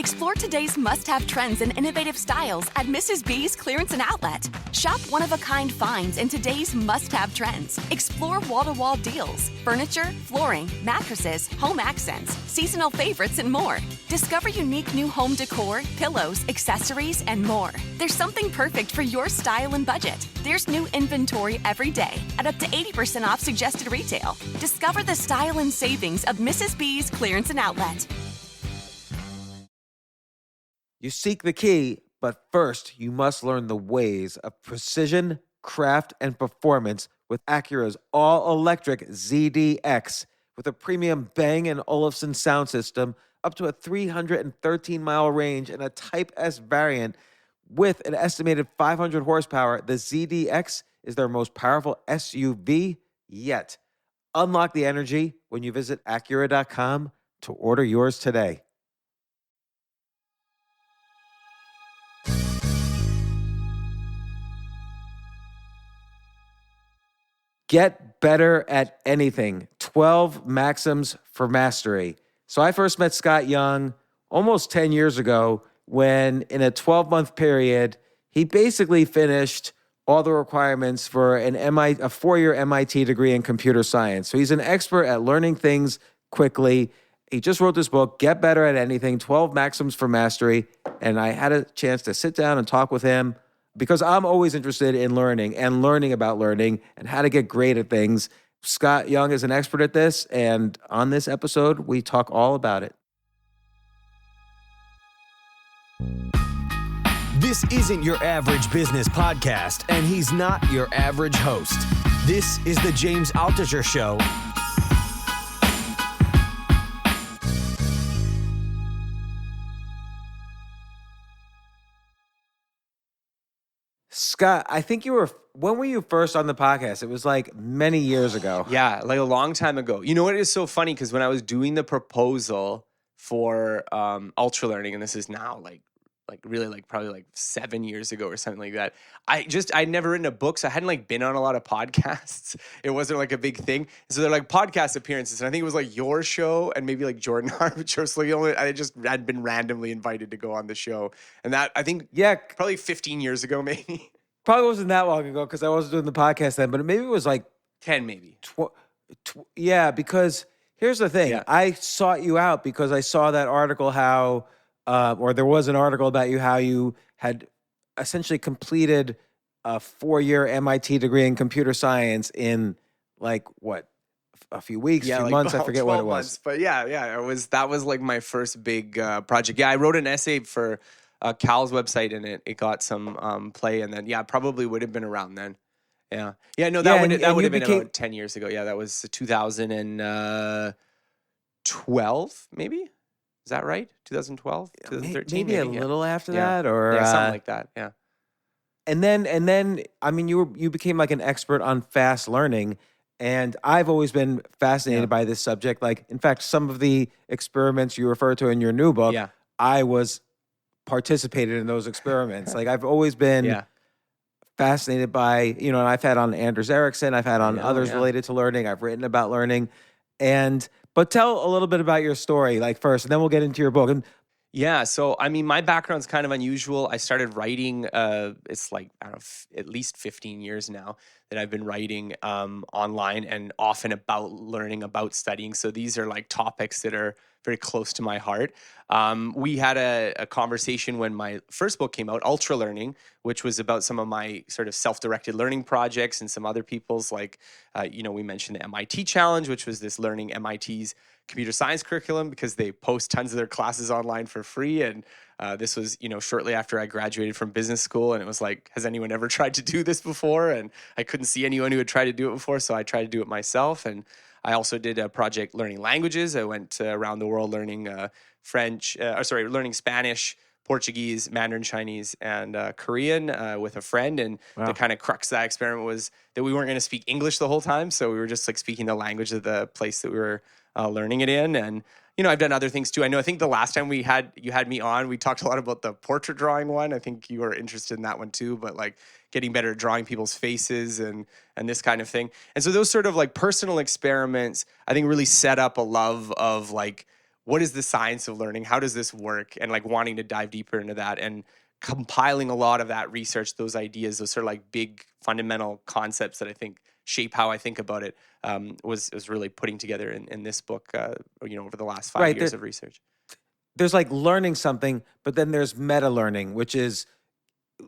Explore today's must-have trends and innovative styles at Mrs. B's Clearance and Outlet. Shop one-of-a-kind finds in today's must-have trends. Explore wall-to-wall deals, furniture, flooring, mattresses, home accents, seasonal favorites, and more. Discover unique new home decor, pillows, accessories, and more. There's something perfect for your style and budget. There's new inventory every day at up to 80% off suggested retail. Discover the style and savings of Mrs. B's Clearance and Outlet. You seek the key, but first you must learn the ways of precision, craft, and performance with Acura's all-electric ZDX. With a premium Bang & Olufsen sound system, up to a 313-mile range, and a Type S variant with an estimated 500 horsepower, the ZDX is their most powerful SUV yet. Unlock the energy when you visit Acura.com to order yours today. Get better at anything. 12 Maxims for Mastery. So I first met Scott Young almost 10 years ago when in a 12-month period, he basically finished all the requirements for a 4-year MIT degree in computer science. So he's an expert at learning things quickly. He just wrote this book, Get Better at Anything, 12 Maxims for Mastery. And I had a chance to sit down and talk with him because I'm always interested in learning and learning about learning and how to get great at things. Scott Young is an expert at this, and on this episode, we talk all about it. This isn't your average business podcast, and he's not your average host. This is the James Altucher Show. Scott, I think when were you first on the podcast? It was like many years ago. Yeah, like a long time ago. You know what is so funny? Because when I was doing the proposal for ultra learning, and this is now probably 7 years ago or something like that. I'd never written a book, so I hadn't been on a lot of podcasts. It wasn't like a big thing. So they're like podcast appearances. And I think it was like your show and maybe like Jordan Harbich's. I just had been randomly invited to go on the show. And that, I think, probably 15 years ago, maybe. Probably wasn't that long ago because I wasn't doing the podcast then, but maybe it was like 10 maybe. Because here's the thing. Yeah. I sought you out because I saw that article or there was an article about you, how you had essentially completed a 4-year MIT degree in computer science in a few weeks, a few months, I forget what it was. Months. But that was like my first big project. Yeah, I wrote an essay for Cal's website and it got some play, and then probably would have been around then. That would have been about 10 years ago. Yeah, that was 2012 maybe. Is that right? 2012, 2013? Maybe a little after that, or something like that. Yeah. And then, I mean, you became like an expert on fast learning, and I've always been fascinated by this subject. Like, in fact, some of the experiments you refer to in your new book, I was participated in those experiments. Like, I've always been fascinated by, and I've had on Anders Ericsson, I've had on others related to learning, I've written about learning, but tell a little bit about your story, first, and then we'll get into your book. And so I mean, my background's kind of unusual. I started writing. It's at least 15 years now that I've been writing online and often about learning, about studying. So these are topics that are very close to my heart. We had a conversation when my first book came out, Ultra Learning, which was about some of my sort of self-directed learning projects and some other people's we mentioned the MIT Challenge, which was this learning MIT's computer science curriculum because they post tons of their classes online for free. And this was, shortly after I graduated from business school. And it was like, has anyone ever tried to do this before? And I couldn't see anyone who had tried to do it before. So I tried to do it myself. And I also did a project learning languages. I went around the world learning learning Spanish, Portuguese, Mandarin Chinese, and Korean with a friend. And the kind of crux of that experiment was that we weren't going to speak English the whole time. So we were just speaking the language of the place that we were learning it in. And, I've done other things too. I think the last time you had me on, we talked a lot about the portrait drawing one. I think you were interested in that one too, but getting better at drawing people's faces and this kind of thing. And so those sort of personal experiments, I think really set up a love of what is the science of learning? How does this work? And like wanting to dive deeper into that and compiling a lot of that research, those ideas, those sort of like big fundamental concepts that I think shape how I think about it, was really putting together in this book, over the last 5 years of research. There's like learning something, but then there's meta learning, which is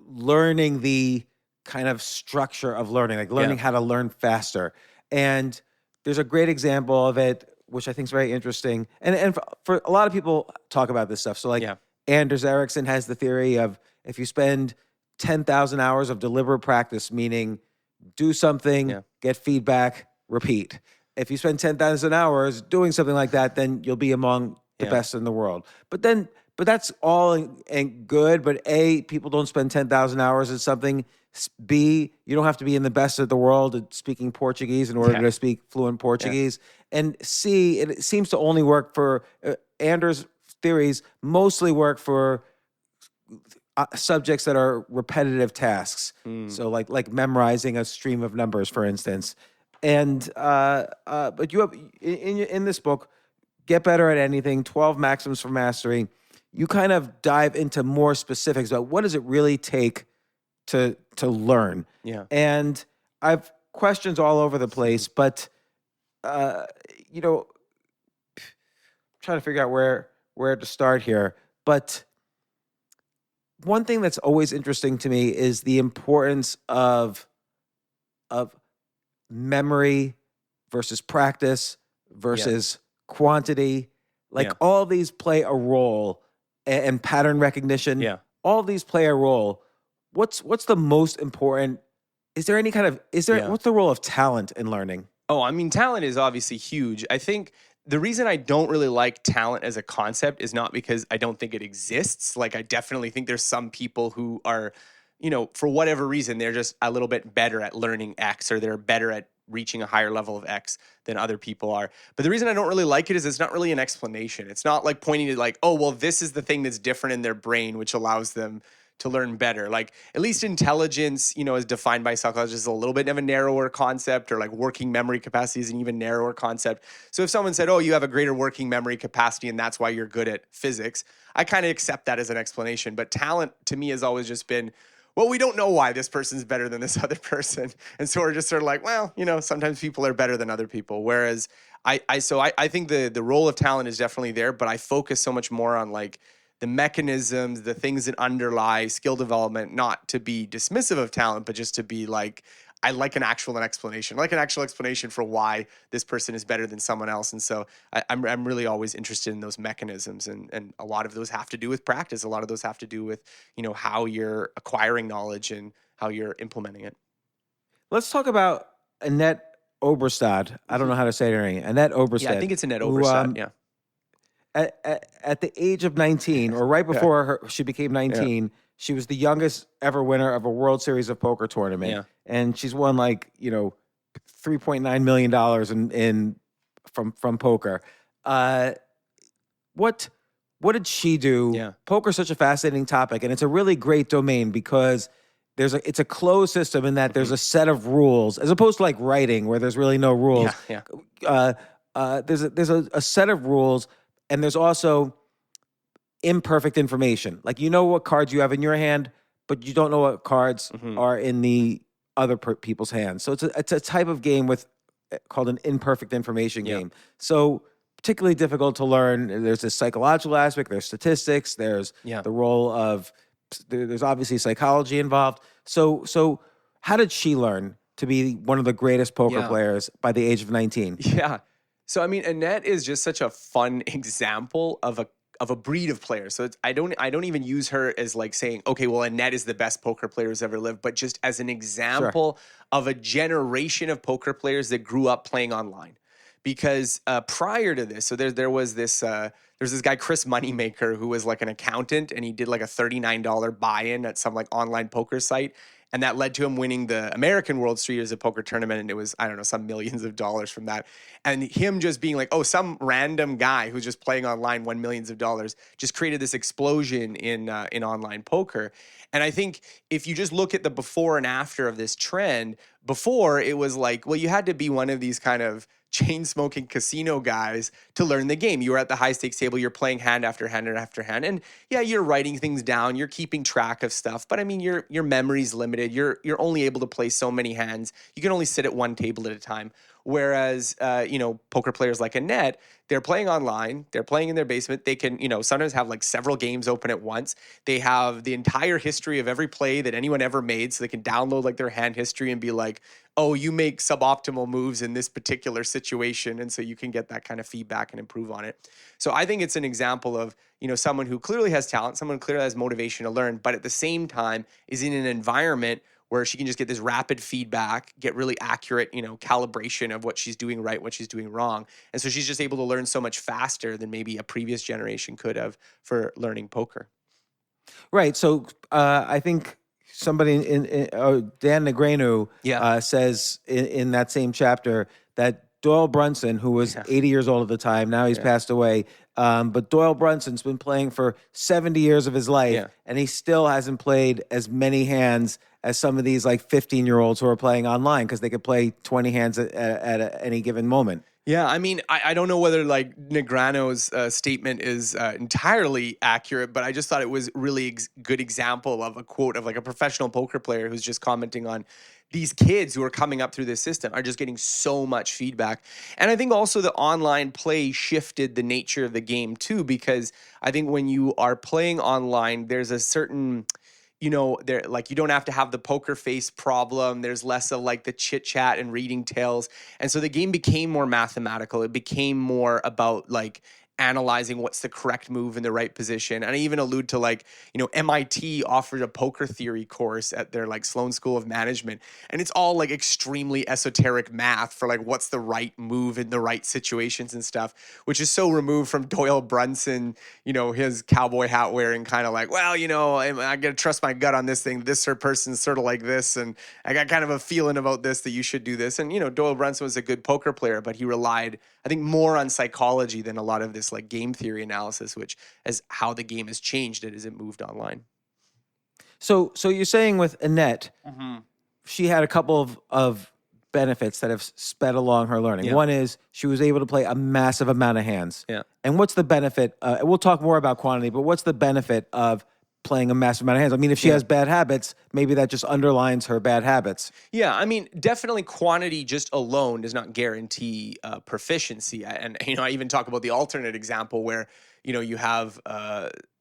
learning the kind of structure of learning, like learning how to learn faster. And there's a great example of it, which I think is very interesting. And for a lot of people talk about this stuff. So like Anders Ericsson has the theory of if you spend 10,000 hours of deliberate practice, meaning do something, get feedback, repeat. If you spend 10,000 hours doing something like that, then you'll be among the best in the world. But that's all and good. But A, people don't spend 10,000 hours at something. B, you don't have to be in the best of the world at speaking Portuguese in order to speak fluent Portuguese. And C, it seems to only work for Anders' theories, mostly work for subjects that are repetitive tasks. So like memorizing a stream of numbers, for instance. And but you have in this book, Get Better at Anything, 12 Maxims for Mastery, you kind of dive into more specifics about what does it really take to learn. Yeah. And I've questions all over the place, but trying to figure out where to start here. But one thing that's always interesting to me is the importance of memory versus practice versus quantity. Like all these play a role, and pattern recognition. Yeah. All these play a role. What's the most important? Is there any kind of what's the role of talent in learning? Oh, I mean, talent is obviously huge. I think the reason I don't really like talent as a concept is not because I don't think it exists. Like, I definitely think there's some people who are, for whatever reason, they're just a little bit better at learning X, or they're better at reaching a higher level of X than other people are. But the reason I don't really like it is it's not really an explanation. It's not like pointing to like, oh, well, this is the thing that's different in their brain, which allows them to learn better. Like, at least intelligence, as defined by psychologists, is a little bit of a narrower concept, or like working memory capacity is an even narrower concept. So if someone said, oh, you have a greater working memory capacity and that's why you're good at physics, I kind of accept that as an explanation. But talent to me has always just been, well, we don't know why this person's better than this other person. And so we're just sort of like, well, sometimes people are better than other people. Whereas I think the role of talent is definitely there, but I focus so much more on like the mechanisms, the things that underlie skill development, not to be dismissive of talent, but just to be like, I like an actual explanation for why this person is better than someone else. And so I'm really always interested in those mechanisms. And a lot of those have to do with practice. A lot of those have to do with, how you're acquiring knowledge and how you're implementing it. Let's talk about Annette Oberstadt. I don't know how to say her name. Annette Oberstadt. Yeah, I think it's Annette Oberstadt, At the age of 19, or right before she became 19, she was the youngest ever winner of a World Series of Poker tournament. Yeah. And she's won like, $3.9 million from poker. What did she do? Yeah. Poker is such a fascinating topic, and it's a really great domain because it's a closed system in that there's a set of rules, as opposed to like writing where there's really no rules. There's a set of rules, and there's also imperfect information. Like, what cards you have in your hand, but you don't know what cards are in the other people's hands. So it's a type of game called an imperfect information game. So particularly difficult to learn. There's a psychological aspect. There's statistics. There's the role of. There's obviously psychology involved. So how did she learn to be one of the greatest poker players by the age of 19? Yeah. So I mean, Annette is just such a fun example of a breed of players. So I don't even use her as like saying, okay, well, Annette is the best poker player who's ever lived, but just as an example of a generation of poker players that grew up playing online. Because prior to this, so there was this guy, Chris Moneymaker, who was like an accountant, and he did like a $39 buy-in at some like online poker site. And that led to him winning the American World Series of Poker tournament. And it was, I don't know, some millions of dollars from that. And him just being like, oh, some random guy who's just playing online won millions of dollars, just created this explosion in online poker. And I think if you just look at the before and after of this trend, before it was like, well, you had to be one of these kind of chain smoking casino guys to learn the game. You were at the high stakes table, you're playing hand after hand after hand. And yeah, you're writing things down, you're keeping track of stuff, but I mean your memory's limited. You're only able to play so many hands. You can only sit at one table at a time. Whereas, poker players like Annette, they're playing online, they're playing in their basement. They can, sometimes have like several games open at once. They have the entire history of every play that anyone ever made. So they can download like their hand history and be like, oh, you make suboptimal moves in this particular situation. And so you can get that kind of feedback and improve on it. So I think it's an example of, someone who clearly has talent, someone who clearly has motivation to learn, but at the same time is in an environment where she can just get this rapid feedback, get really accurate, calibration of what she's doing right, what she's doing wrong. And so she's just able to learn so much faster than maybe a previous generation could have for learning poker. Right. So I think somebody Dan Negreanu says in that same chapter that Doyle Brunson, who was 80 years old at the time, now he's passed away, but Doyle Brunson's been playing for 70 years of his life, and he still hasn't played as many hands as some of these like 15-year-olds who are playing online because they could play 20 hands at any given moment. Yeah, I mean, I don't know whether like Negreanu's statement is entirely accurate, but I just thought it was really good example of a quote of like a professional poker player who's just commenting on these kids who are coming up through this system are just getting so much feedback. And I think also the online play shifted the nature of the game too, because I think when you are playing online, there's a certain... there like you don't have to have the poker face problem. There's less of like the chit chat and reading tales. And so the game became more mathematical. It became more about like analyzing what's the correct move in the right position. And I even allude to like, MIT offered a poker theory course at their like Sloan School of Management. And it's all like extremely esoteric math for like what's the right move in the right situations and stuff, which is so removed from Doyle Brunson, his cowboy hat wearing kind of like, well, I got to trust my gut on this thing. This person's sort of like this. And I got kind of a feeling about this that you should do this. And, Doyle Brunson was a good poker player, but he relied, I think, more on psychology than a lot of this like game theory analysis, which is how the game has changed as it moved online. So you're saying with Annette, she had a couple of benefits that have sped along her learning. One is she was able to play a massive amount of hands. Yeah. And what's the benefit? We'll talk more about quantity, but what's the benefit of playing a massive amount of hands? I mean, if she has bad habits, maybe that just underlines her bad habits. Yeah, I mean, definitely quantity just alone does not guarantee proficiency. And, I even talk about the alternate example where, you have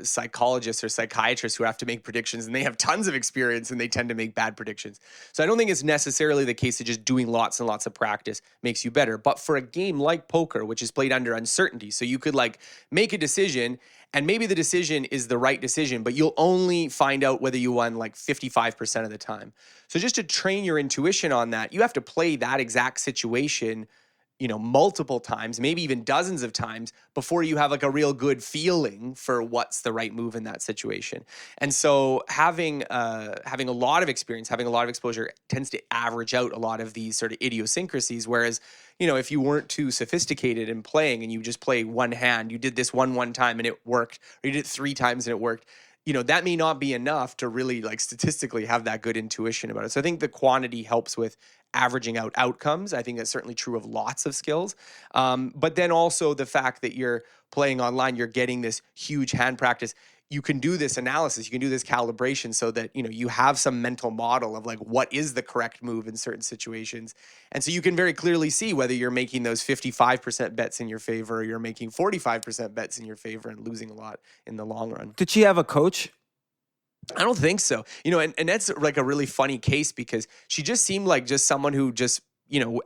psychologists or psychiatrists who have to make predictions and they have tons of experience and they tend to make bad predictions. So I don't think it's necessarily the case that just doing lots and lots of practice makes you better. But for a game like poker, which is played under uncertainty, so you could like make a decision and maybe the decision is the right decision, but you'll only find out whether you won like 55% of the time. So just to train your intuition on that, you have to play that exact situation multiple times, maybe even dozens of times before you have like a real good feeling for what's the right move in that situation. And so having a lot of experience, having a lot of exposure tends to average out a lot of these sort of idiosyncrasies. Whereas, if you weren't too sophisticated in playing and you just play one hand, you did this one time and it worked, or you did it 3 times and it worked, that may not be enough to really like statistically have that good intuition about it. So I think the quantity helps with averaging out outcomes. I think that's certainly true of lots of skills. But then also the fact that you're playing online, you're getting this huge hand practice. You can do this analysis, you can do this calibration so that, you have some mental model of like what is the correct move in certain situations. And so you can very clearly see whether you're making those 55% bets in your favor or you're making 45% bets in your favor and losing a lot in the long run. Did she have a coach? I don't think so. And that's like a really funny case because she just seemed like just someone who just,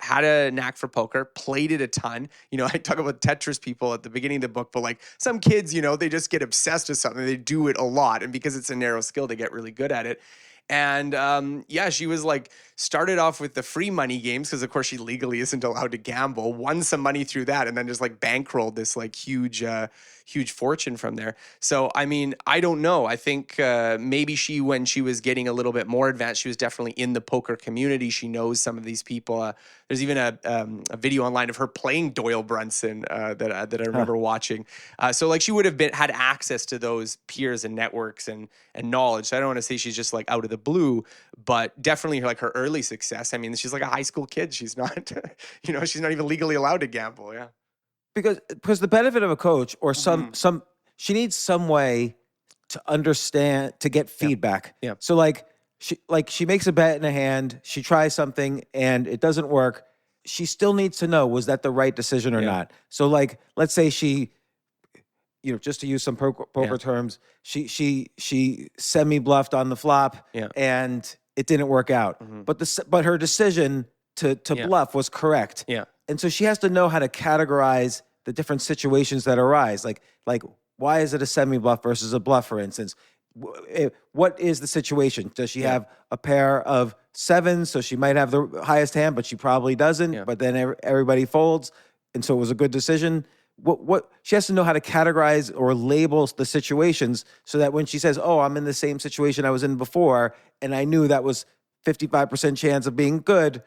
had a knack for poker, played it a ton. I talk about Tetris people at the beginning of the book, but like some kids, they just get obsessed with something. They do it a lot. And because it's a narrow skill, they get really good at it. And she was like, started off with the free money games because of course she legally isn't allowed to gamble, won some money through that, and then just like bankrolled this like huge fortune from there. So, I mean, I don't know. I think maybe when she was getting a little bit more advanced, she was definitely in the poker community. She knows some of these people. There's even a video online of her playing Doyle Brunson that I remember watching. So like she would have had access to those peers and networks and knowledge. So I don't want to say she's just like out of the blue, but definitely like her early success. I mean, she's like a high school kid. She's not, she's not even legally allowed to gamble. Yeah. Because the benefit of a coach or Mm-hmm. she needs some way to understand, to get feedback. Yeah. So she makes a bet in a hand, she tries something and it doesn't work. She still needs to know, was that the right decision or not? So like, let's say she, just to use some poker terms, she semi-bluffed on the flop and it didn't work out. But her decision to bluff was correct. Yeah. And so she has to know how to categorize the different situations that arise. Like why is it a semi-bluff versus a bluff, for instance? What is the situation? Does she have a pair of sevens, so she might have the highest hand, but she probably doesn't, but then everybody folds, and so it was a good decision? What she has to know how to categorize or label the situations so that when she says, oh, I'm in the same situation I was in before, and I knew that was 55% chance of being good,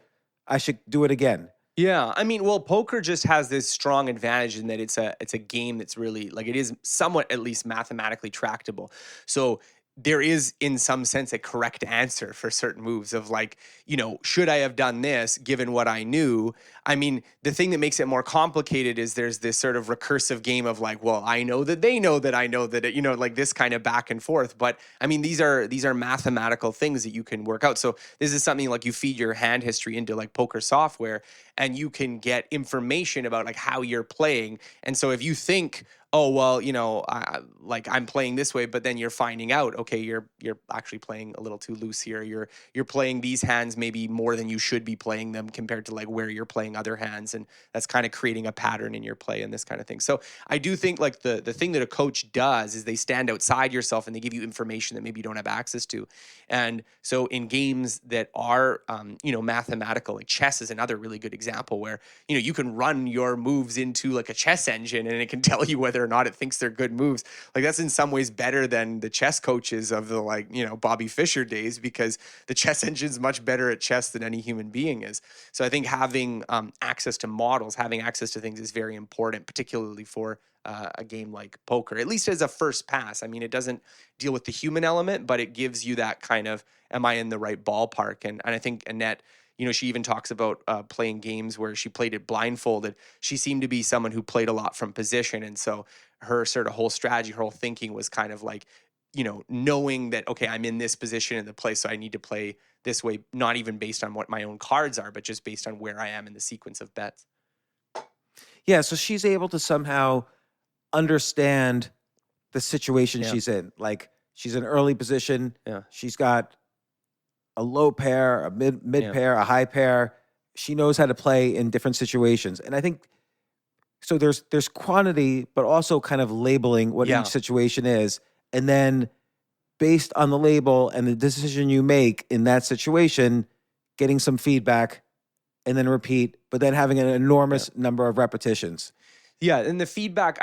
I should do it again. Yeah, I mean, well, poker just has this strong advantage in that it's a game that's really, like, it is somewhat at least mathematically tractable. So there is, in some sense, a correct answer for certain moves of like, should I have done this given what I knew? I mean, the thing that makes it more complicated is there's this sort of recursive game of like, well, I know that they know that I know that it, like this kind of back and forth. But I mean, these are mathematical things that you can work out. So this is something like you feed your hand history into like poker software and you can get information about like how you're playing. And so if you think, oh, well, I'm playing this way, but then you're finding out, okay, you're actually playing a little too loose here. You're playing these hands maybe more than you should be playing them compared to like where you're playing other hands. And that's kind of creating a pattern in your play and this kind of thing. So I do think like the thing that a coach does is they stand outside yourself and they give you information that maybe you don't have access to. And so in games that are, mathematical, like chess is another really good example where, you can run your moves into like a chess engine and it can tell you whether or not it thinks they're good moves. Like that's in some ways better than the chess coaches of the Bobby Fischer days, because the chess engine's much better at chess than any human being is. So I think having access to models, having access to things is very important, particularly for a game like poker, at least as a first pass. I mean, it doesn't deal with the human element, but it gives you that kind of, am I in the right ballpark? And I think Annette, she even talks about playing games where she played it blindfolded. She seemed to be someone who played a lot from position. And so her sort of whole strategy, her whole thinking was kind of like, knowing that, okay, I'm in this position in the play, so I need to play this way, not even based on what my own cards are, but just based on where I am in the sequence of bets. Yeah, so she's able to somehow understand the situation she's in. Like she's in early position. Yeah. She's got a low pair, a mid pair, a high pair. She knows how to play in different situations. And I think so there's quantity, but also kind of labeling what each situation is. And then based on the label and the decision you make in that situation, getting some feedback and then repeat, but then having an enormous number of repetitions. Yeah, and I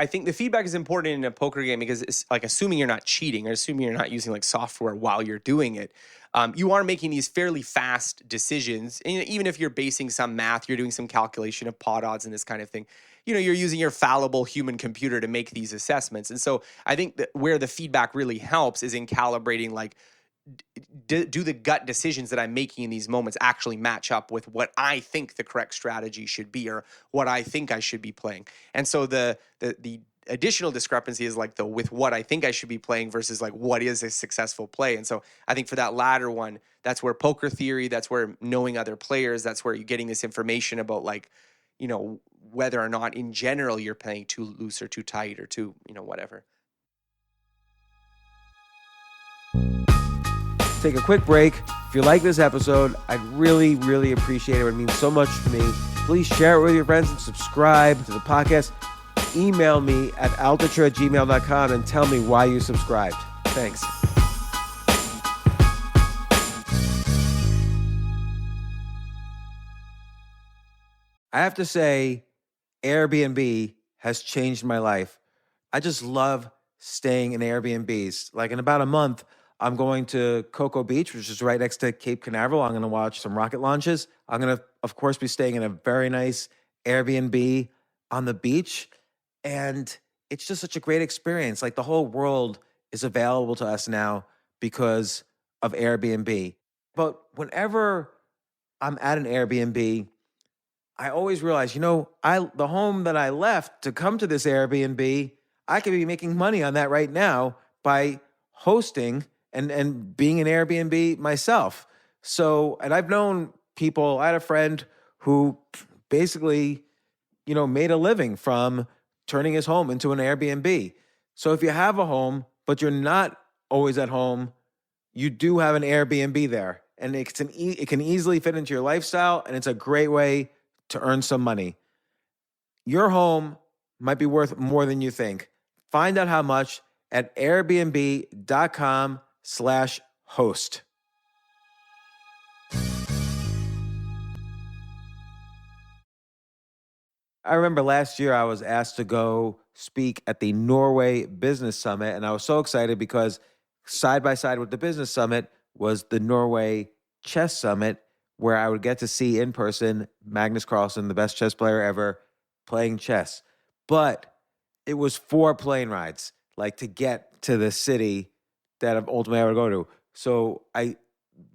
think the feedback is important in a poker game because it's like assuming you're not cheating or assuming you're not using like software while you're doing it. You are making these fairly fast decisions. And even if you're basing some math, you're doing some calculation of pot odds and this kind of thing. You're using your fallible human computer to make these assessments. And so I think that where the feedback really helps is in calibrating like, do the gut decisions that I'm making in these moments actually match up with what I think the correct strategy should be or what I think I should be playing? And so the additional discrepancy is like with what I think I should be playing versus like what is a successful play. And so I think for that latter one, that's where poker theory, that's where knowing other players, that's where you're getting this information about like, whether or not in general you're playing too loose or too tight or too, whatever. Take a quick break. If you like this episode, I'd really, really appreciate it. It would mean so much to me. Please share it with your friends and subscribe to the podcast. Email me at altucher@gmail.com and tell me why you subscribed. Thanks. I have to say, Airbnb has changed my life. I just love staying in Airbnbs. Like in about a month, I'm going to Cocoa Beach, which is right next to Cape Canaveral. I'm going to watch some rocket launches. I'm going to, of course, be staying in a very nice Airbnb on the beach. And it's just such a great experience. Like the whole world is available to us now because of Airbnb. But whenever I'm at an Airbnb, I always realize, the home that I left to come to this Airbnb, I could be making money on that right now by hosting and being an Airbnb myself. So, and I've known people, I had a friend who basically, made a living from turning his home into an Airbnb. So if you have a home, but you're not always at home, you do have an Airbnb there. And it can easily fit into your lifestyle, and it's a great way to earn some money. Your home might be worth more than you think. Find out how much at airbnb.com/host. I remember last year I was asked to go speak at the Norway Business Summit, and I was so excited because side by side with the Business Summit was the Norway Chess Summit, where I would get to see in person Magnus Carlsen, the best chess player ever, playing chess. But it was 4 plane rides, like to get to the city that ultimately I would go to. So I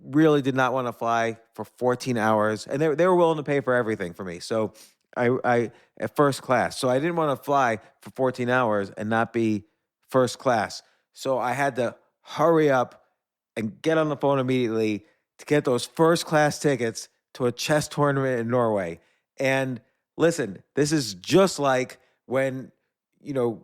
really did not want to fly for 14 hours, and they were willing to pay for everything for me. So I at first class. So I didn't want to fly for 14 hours and not be first class. So I had to hurry up and get on the phone immediately to get those first class tickets to a chess tournament in Norway. And listen, this is just like when, you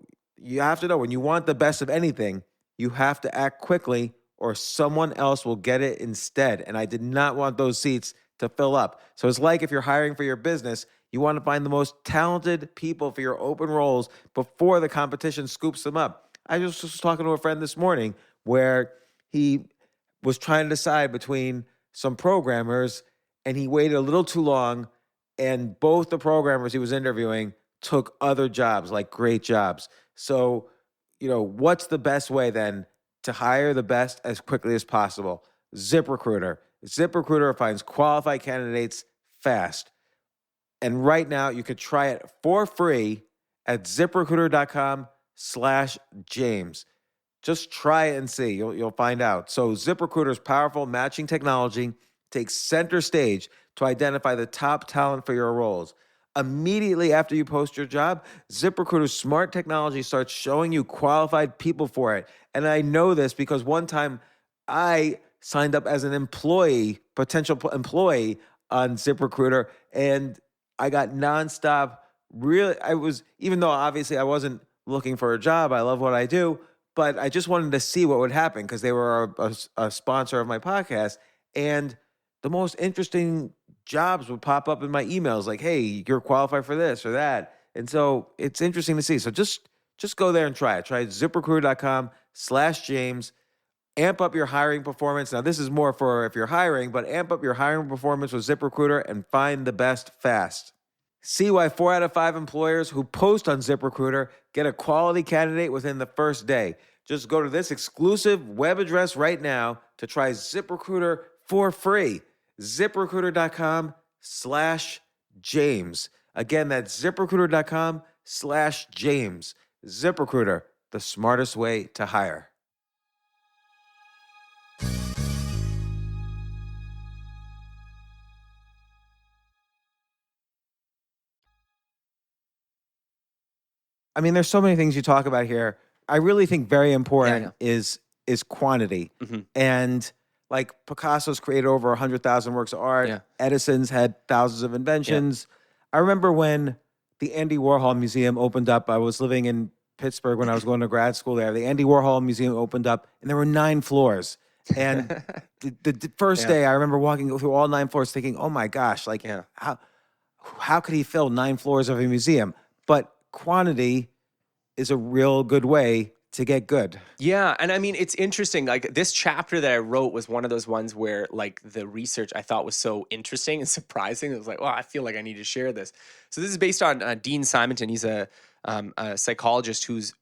have to know when you want the best of anything, you have to act quickly or someone else will get it instead. And I did not want those seats to fill up. So it's like if you're hiring for your business, you want to find the most talented people for your open roles before the competition scoops them up. I just was talking to a friend this morning where he was trying to decide between some programmers, and he waited a little too long, and both the programmers he was interviewing took other jobs, like great jobs. So, what's the best way then to hire the best as quickly as possible? ZipRecruiter. ZipRecruiter finds qualified candidates fast. And right now, you could try it for free at ZipRecruiter.com/James. Just try it and see. You'll find out. So ZipRecruiter's powerful matching technology takes center stage to identify the top talent for your roles. Immediately after you post your job, ZipRecruiter's smart technology starts showing you qualified people for it. And I know this because one time I signed up as an potential employee on ZipRecruiter, and I got nonstop. Even though obviously I wasn't looking for a job, I love what I do, but I just wanted to see what would happen because they were a sponsor of my podcast. And the most interesting jobs would pop up in my emails like, hey, you're qualified for this or that. And so it's interesting to see. So just go there and try it. Try ZipRecruiter.com/James. Amp up your hiring performance. Now, this is more for if you're hiring, but amp up your hiring performance with ZipRecruiter and find the best fast. See why 4 out of 5 employers who post on ZipRecruiter get a quality candidate within the first day. Just go to this exclusive web address right now to try ZipRecruiter for free. ZipRecruiter.com/James. Again, that's ZipRecruiter.com/James. ZipRecruiter, the smartest way to hire. I mean, there's so many things you talk about here. I really think very important is quantity. Mm-hmm. And like Picasso's created over 100,000 works of art. Yeah. Edison's had thousands of inventions. Yeah. I remember when the Andy Warhol Museum opened up. I was living in Pittsburgh when I was going to grad school there. The Andy Warhol Museum opened up, and there were 9 floors. And the first day, I remember walking through all 9 floors thinking, oh my gosh, like how could he fill 9 floors of a museum? But quantity is a real good way to get good. Yeah. And I mean, it's interesting. Like this chapter that I wrote was one of those ones where like the research I thought was so interesting and surprising. It was like, well, I feel like I need to share this. So this is based on Dean Simonton. He's a psychologist whose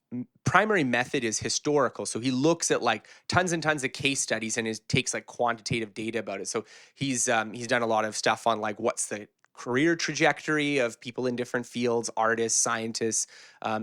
primary method is historical. So he looks at like tons and tons of case studies and takes like quantitative data about it. So he's done a lot of stuff on like what's the career trajectory of people in different fields, artists, scientists,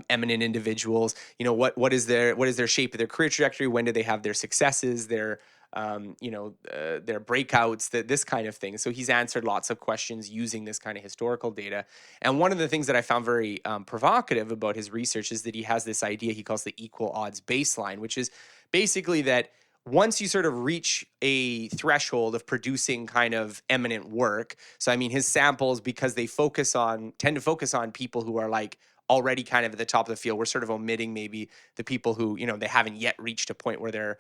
eminent individuals. What is their shape of their career trajectory? When do they have their successes, their their breakouts, this kind of thing. So he's answered lots of questions using this kind of historical data. And one of the things that I found very provocative about his research is that he has this idea he calls the equal odds baseline, which is basically that once you sort of reach a threshold of producing kind of eminent work, so I mean his samples, because they tend to focus on people who are like already kind of at the top of the field, we're sort of omitting maybe the people who, they haven't yet reached a point where they're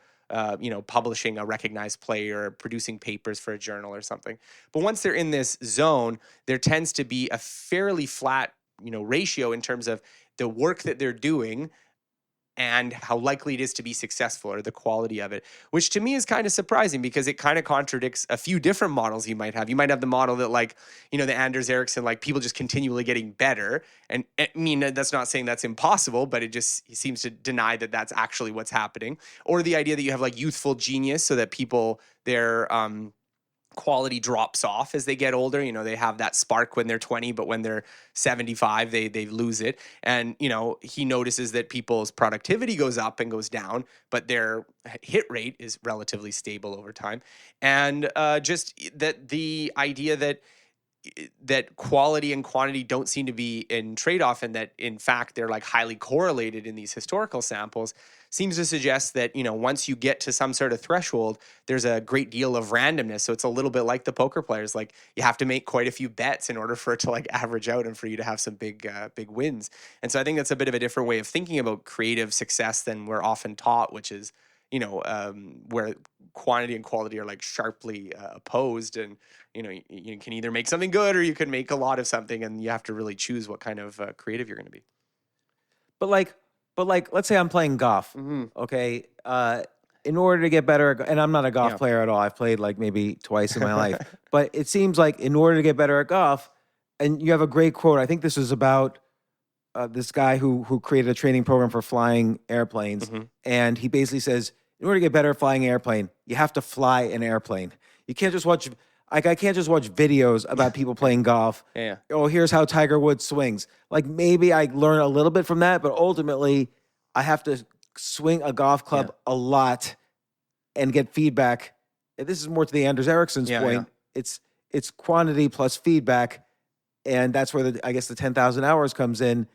publishing a recognized play or producing papers for a journal or something. But once they're in this zone, there tends to be a fairly flat, ratio in terms of the work that they're doing and how likely it is to be successful or the quality of it, which to me is kind of surprising because it kind of contradicts a few different models you might have. You might have the model that the Anders Ericsson, people just continually getting better. And I mean, that's not saying that's impossible, but he seems to deny that that's actually what's happening. Or the idea that you have youthful genius so that people, their quality drops off as they get older. They have that spark when they're 20, but when they're 75, they lose it. And, he notices that people's productivity goes up and goes down, but their hit rate is relatively stable over time. And just that the idea that quality and quantity don't seem to be in trade-off, and that in fact they're highly correlated in these historical samples, seems to suggest that, once you get to some sort of threshold, there's a great deal of randomness. So it's a little bit like the poker players. You have to make quite a few bets in order for it to average out and for you to have some big wins. And so I think that's a bit of a different way of thinking about creative success than we're often taught, which is, where quantity and quality are sharply opposed. And, you can either make something good or you can make a lot of something, and you have to really choose what kind of creative you're going to be. But let's say I'm playing golf. Mm-hmm. Okay. In order to get better, and I'm not a golf player at all. I've played maybe twice in my life, but it seems like in order to get better at golf, and you have a great quote. I think this is about this guy who created a training program for flying airplanes. Mm-hmm. And he basically says, in order to get better at flying an airplane, you have to fly an airplane. You can't just watch, I can't just watch videos about people playing golf. Yeah. Oh, here's how Tiger Woods swings. Maybe I learn a little bit from that, but ultimately I have to swing a golf club a lot and get feedback. And this is more to the Anders Ericsson's point. Yeah. It's quantity plus feedback. And that's where I guess the 10,000 hours comes in.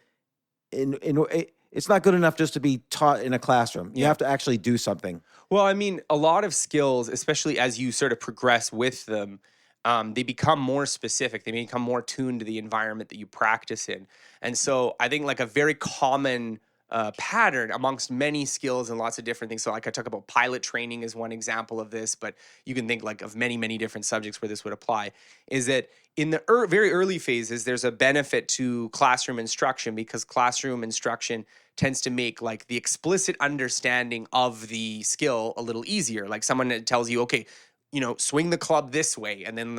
It's not good enough just to be taught in a classroom. You have to actually do something. Well, I mean, a lot of skills, especially as you sort of progress with them, they become more specific. They become more tuned to the environment that you practice in. And so I think a very common pattern amongst many skills and lots of different things. So I talk about pilot training as one example of this, but you can think of many, many different subjects where this would apply, is that in the very early phases, there's a benefit to classroom instruction because classroom instruction tends to make the explicit understanding of the skill a little easier. Someone that tells you, okay, swing the club this way, and then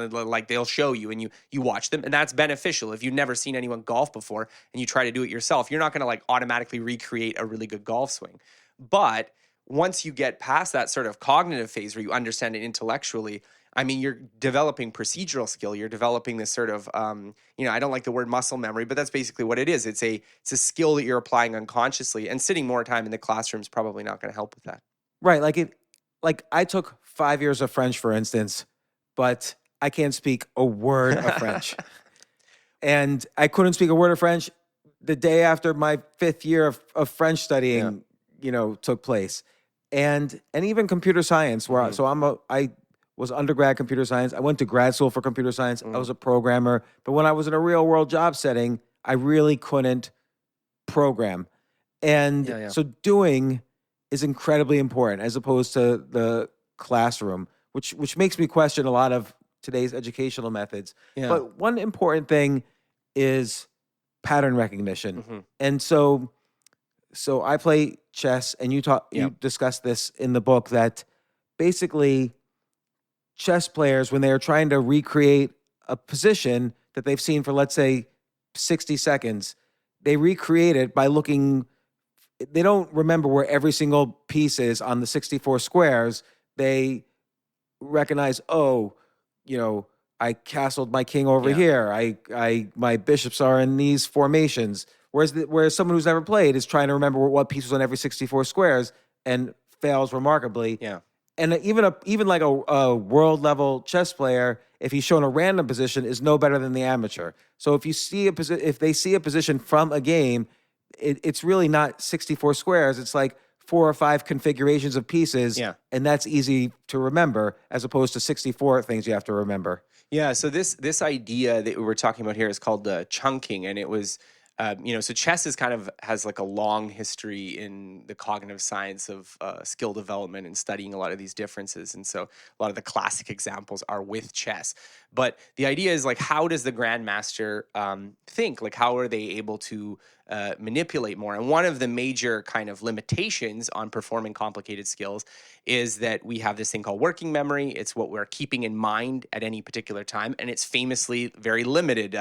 they'll show you and you watch them, and that's beneficial. If you've never seen anyone golf before and you try to do it yourself, you're not going to automatically recreate a really good golf swing. But once you get past that sort of cognitive phase where you understand it intellectually, I mean, you're developing procedural skill. You're developing this sort of, I don't like the word muscle memory, but that's basically what it is. It's a skill that you're applying unconsciously, and sitting more time in the classroom is probably not going to help with that. Right. I took 5 years of French, for instance, but I can't speak a word of French. And I couldn't speak a word of French the day after my 5th year of French studying, took place. And even computer science, where I was undergrad computer science. I went to grad school for computer science. I was a programmer. But when I was in a real world job setting, I really couldn't program. And so doing is incredibly important as opposed to the classroom, which makes me question a lot of today's educational methods. Yeah. But one important thing is pattern recognition. Mm-hmm. And so I play chess, and you discussed this in the book, that basically chess players, when they are trying to recreate a position that they've seen for, let's say, 60 seconds, they recreate it by looking. They don't remember where every single piece is on the 64 squares. They recognize, I castled my king over here. My bishops are in these formations. Whereas someone who's never played is trying to remember what piece was on every 64 squares and fails remarkably. Yeah. And even like a world level chess player, if he's shown a random position, is no better than the amateur. So if they see a position from a game, it's really not 64 squares. It's like 4 or 5 configurations of pieces, and that's easy to remember as opposed to 64 things you have to remember. Yeah. So this idea that we're talking about here is called chunking, and it was. So chess has like a long history in the cognitive science of skill development and studying a lot of these differences. And so a lot of the classic examples are with chess. But the idea is like, how does the grandmaster think? Like, how are they able to manipulate more? And one of the major kind of limitations on performing complicated skills is that we have this thing called working memory. It's what we're keeping in mind at any particular time. And it's famously very limited.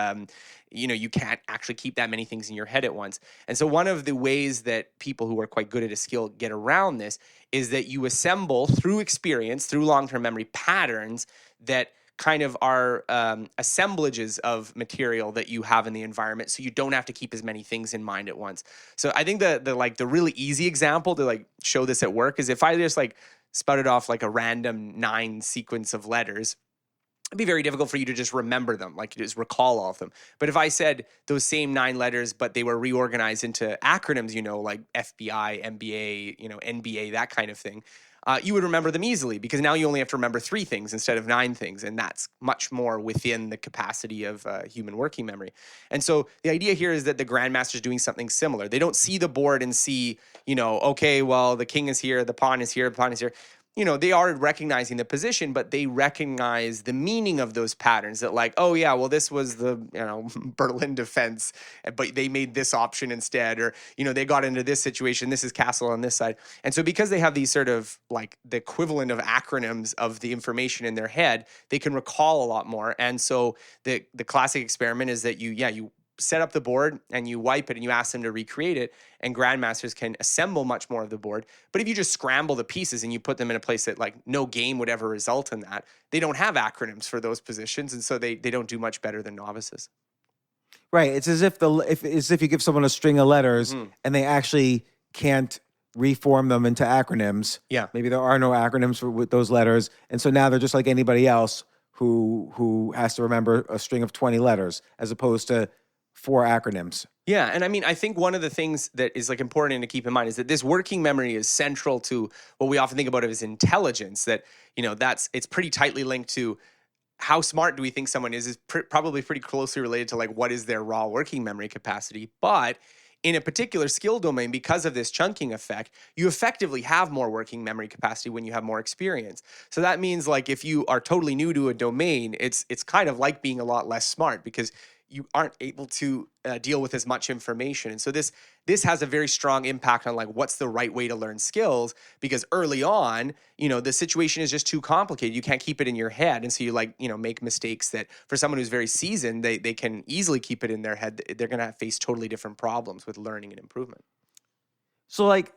You can't actually keep that many things in your head at once. And so one of the ways that people who are quite good at a skill get around this is that you assemble through experience, through long-term memory patterns that kind of are assemblages of material that you have in the environment, so you don't have to keep as many things in mind at once. So I think the really easy example to like show this at work is if I just like spouted off like a random 9 sequence of letters, it'd be very difficult for you to just remember them, like you just recall all of them. But if I said those same 9 letters, but they were reorganized into acronyms, like FBI, MBA, NBA, that kind of thing, you would remember them easily because now you only have to remember 3 things instead of 9 things. And that's much more within the capacity of human working memory. And so the idea here is that the grandmaster is doing something similar. They don't see the board and see, okay, well, the king is here, the pawn is here, the pawn is here. They are recognizing the position, but they recognize the meaning of those patterns that like, oh yeah, well, this was the, Berlin defense, but they made this option instead, or, they got into this situation, this is castle on this side. And so because they have these sort of like the equivalent of acronyms of the information in their head, they can recall a lot more. And so the classic experiment is that you set up the board and you wipe it and you ask them to recreate it, and grandmasters can assemble much more of the board. But if you just scramble the pieces and you put them in a place that like no game would ever result in that, they don't have acronyms for those positions, and so they don't do much better than novices. Right. It's as if you give someone a string of letters and they actually can't reform them into acronyms. Yeah. Maybe there are no acronyms with those letters, and so now they're just like anybody else who has to remember a string of 20 letters as opposed to 4 acronyms. Yeah, and I mean, I think one of the things that is like important to keep in mind is that this working memory is central to what we often think about as intelligence. That it's pretty tightly linked to how smart do we think someone is probably pretty closely related to like what is their raw working memory capacity. But in a particular skill domain, because of this chunking effect, you effectively have more working memory capacity when you have more experience. So that means like if you are totally new to a domain, it's kind of like being a lot less smart because you aren't able to deal with as much information. And so this has a very strong impact on like what's the right way to learn skills, because early on, the situation is just too complicated. You can't keep it in your head. And so you make mistakes that for someone who's very seasoned, they can easily keep it in their head. They're going to face totally different problems with learning and improvement. So it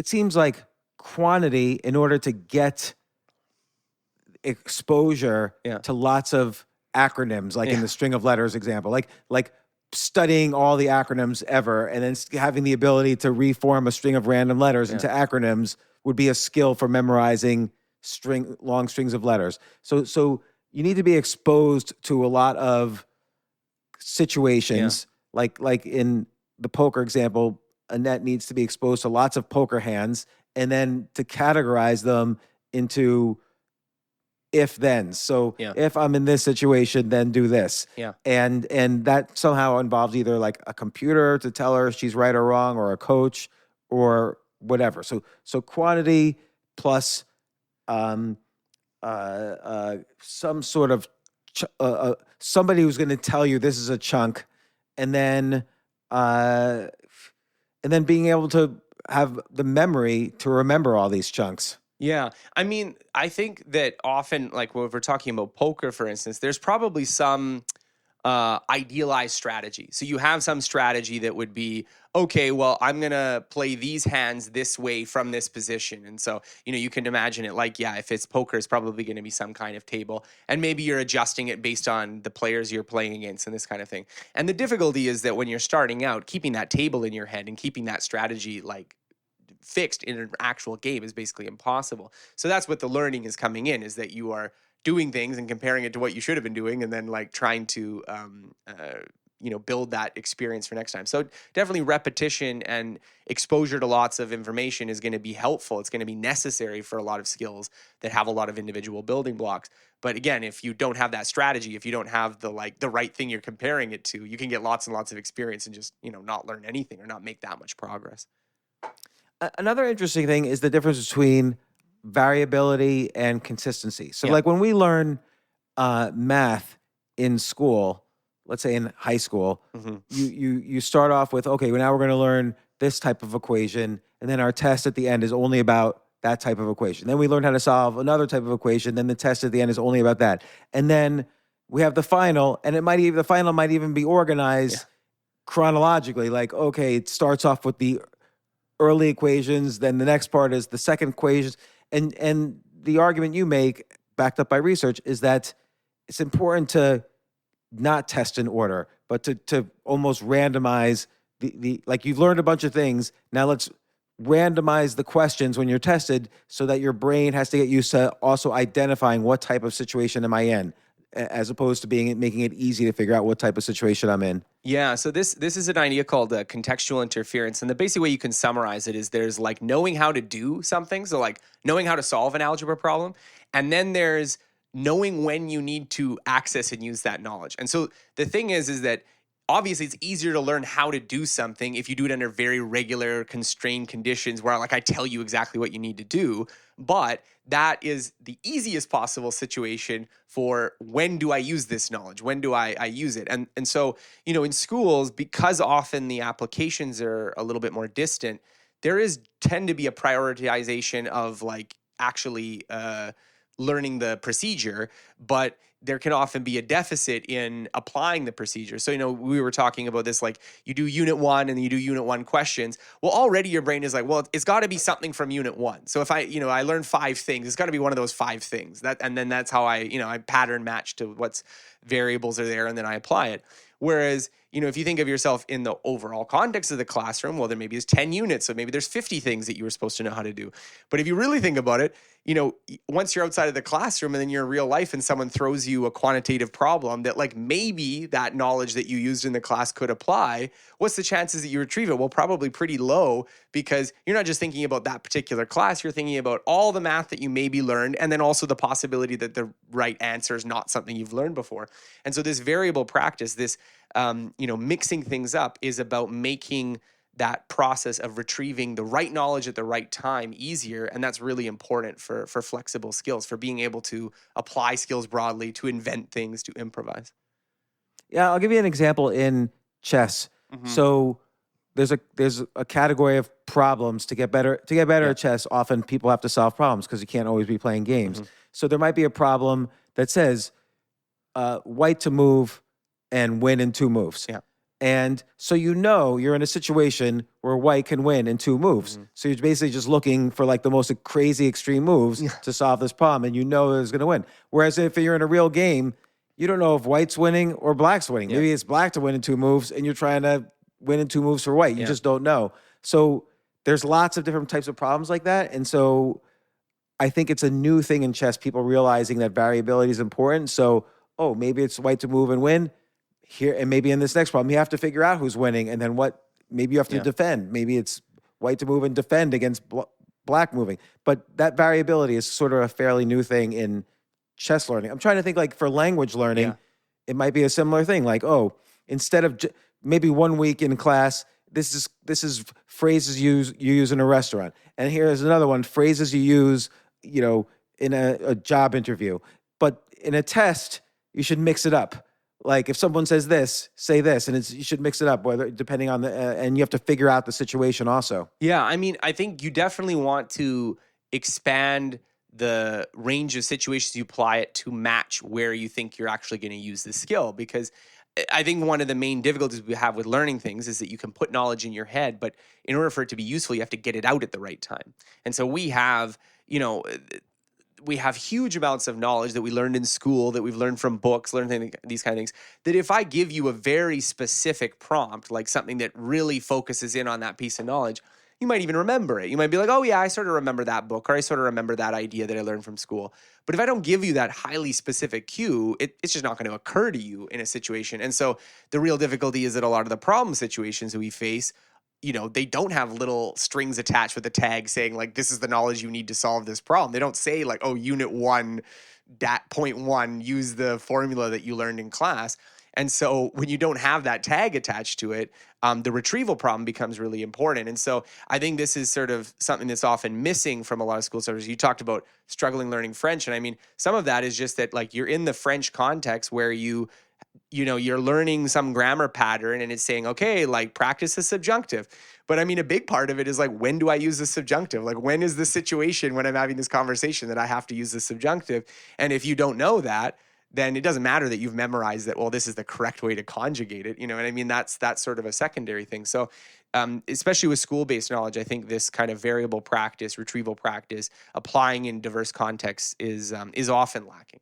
seems like quantity, in order to get exposure to lots of acronyms, like in the string of letters example, like studying all the acronyms ever and then having the ability to reform a string of random letters into acronyms would be a skill for memorizing long strings of letters. So you need to be exposed to a lot of situations, like in the poker example, Annette needs to be exposed to lots of poker hands and then to categorize them into if-thens. So if I'm in this situation, then do this. Yeah. And that somehow involves either like a computer to tell her she's right or wrong, or a coach or whatever. So quantity plus some sort of somebody who's going to tell you this is a chunk, and then being able to have the memory to remember all these chunks. Yeah. I mean, I think that often, like when we're talking about poker, for instance, there's probably some idealized strategy. So you have some strategy that would be, okay, well, I'm going to play these hands this way from this position. And so, you can imagine it like, if it's poker, it's probably going to be some kind of table. And maybe you're adjusting it based on the players you're playing against and this kind of thing. And the difficulty is that when you're starting out, keeping that table in your head and keeping that strategy like fixed in an actual game is basically impossible. So that's what the learning is coming in, is that you are doing things and comparing it to what you should have been doing, and then like trying to build that experience for next time. So definitely repetition and exposure to lots of information is going to be helpful. It's going to be necessary for a lot of skills that have a lot of individual building blocks. But again, if you don't have that strategy, if you don't have the right thing you're comparing it to, you can get lots and lots of experience and just, not learn anything or not make that much progress. Another interesting thing is the difference between variability and consistency. So Yeah. like when we learn math in school, let's say in high school, you start off with, okay, well, now we're going to learn this type of equation, and then our test at the end is only about that type of equation. Then we learn how to solve another type of equation, then the test at the end is only about that. And then we have the final, and the final might even be organized chronologically. Like, okay, it starts off with the early equations, then the next part is the second equations. And the argument you make, backed up by research, is that it's important to not test in order, but to almost randomize the like you've learned a bunch of things. Now let's randomize the questions when you're tested so that your brain has to get used to also identifying what type of situation am I in, as opposed to making it easy to figure out what type of situation I'm in. Yeah, so this is an idea called contextual interference, and the basic way you can summarize it is there's like knowing how to do something, so like knowing how to solve an algebra problem, and then there's knowing when you need to access and use that knowledge. And so the thing is that obviously it's easier to learn how to do something if you do it under very regular constrained conditions where like I tell you exactly what you need to do. But that is the easiest possible situation for when do I use this knowledge? When do I use it? And so, in schools, because often the applications are a little bit more distant, there tend to be a prioritization of like actually learning the procedure, but there can often be a deficit in applying the procedure. So, we were talking about this, like you do unit 1 and then you do unit 1 questions. Well, already your brain is like, well, it's got to be something from unit 1. So if I learn 5 things, it's got to be one of those 5 things. And then that's how I pattern match to what's variables are there, and then I apply it. Whereas, if you think of yourself in the overall context of the classroom, well, there maybe is 10 units, so maybe there's 50 things that you were supposed to know how to do. But if you really think about it, once you're outside of the classroom and then you're in real life and someone throws you a quantitative problem that like maybe that knowledge that you used in the class could apply, what's the chances that you retrieve it? Well, probably pretty low, because you're not just thinking about that particular class, you're thinking about all the math that you maybe learned, and then also the possibility that the right answer is not something you've learned before. And so this variable practice, this mixing things up, is about making that process of retrieving the right knowledge at the right time easier. And that's really important for flexible skills, for being able to apply skills broadly, to invent things, to improvise. Yeah, I'll give you an example in chess. So there's a category of problems to get better at chess. Often people have to solve problems because you can't always be playing games. So there might be a problem that says white to move and win in 2 moves. Yeah. And so you're in a situation where white can win in 2 moves. So you're basically just looking for like the most crazy extreme moves to solve this problem, and it's going to win. Whereas if you're in a real game, you don't know if white's winning or black's winning. Maybe it's black to win in 2 moves, and you're trying to win in 2 moves for white. You just don't know. So there's lots of different types of problems like that. And so I think it's a new thing in chess, people realizing that variability is important. So, maybe it's white to move and win. Here, and maybe in this next problem, you have to figure out who's winning, and then maybe you have to defend. Maybe it's white to move and defend against black moving. But that variability is sort of a fairly new thing in chess learning. I'm trying to think, like for language learning, it might be a similar thing. Like, instead of maybe 1 week in class, this is phrases you use in a restaurant, and here's another one, phrases you use, in a job interview. But in a test, you should mix it up. Like if someone says this, say this, and you should mix it up, depending on and you have to figure out the situation also. Yeah, I mean, I think you definitely want to expand the range of situations you apply it to match where you think you're actually going to use the skill, because I think one of the main difficulties we have with learning things is that you can put knowledge in your head, but in order for it to be useful, you have to get it out at the right time. And so we have huge amounts of knowledge that we learned in school, that we've learned from books, these kind of things, that if I give you a very specific prompt, like something that really focuses in on that piece of knowledge, you might even remember it. You might be like, oh yeah, I sort of remember that book, or I sort of remember that idea that I learned from school. But if I don't give you that highly specific cue, it's just not going to occur to you in a situation. And so the real difficulty is that a lot of the problem situations that we face, they don't have little strings attached with a tag saying like, this is the knowledge you need to solve this problem. They don't say like, oh, unit 1, point 1, use the formula that you learned in class. And so when you don't have that tag attached to it, the retrieval problem becomes really important. And so I think this is sort of something that's often missing from a lot of school starters. You talked about struggling learning French. And I mean, some of that is just that like you're in the French context where you're learning some grammar pattern and it's saying, okay, like practice the subjunctive. But I mean, a big part of it is like, when do I use the subjunctive? Like, when is the situation when I'm having this conversation that I have to use the subjunctive? And if you don't know that, then it doesn't matter that you've memorized that, well, this is the correct way to conjugate it. And I mean, that's sort of a secondary thing. So especially with school-based knowledge, I think this kind of variable practice, retrieval practice, applying in diverse contexts is often lacking.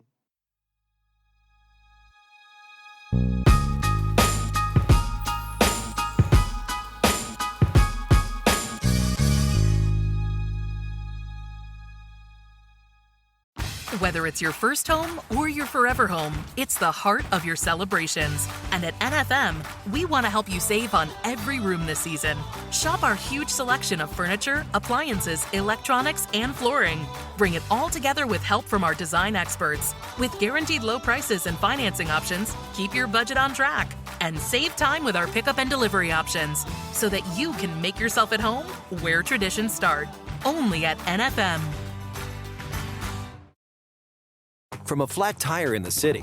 Whether it's your first home or your forever home, it's the heart of your celebrations. And at NFM, we want to help you save on every room this season. Shop our huge selection of furniture, appliances, electronics, and flooring. Bring it all together with help from our design experts. With guaranteed low prices and financing options, keep your budget on track. And save time with our pickup and delivery options so that you can make yourself at home where traditions start. Only at NFM. From a flat tire in the city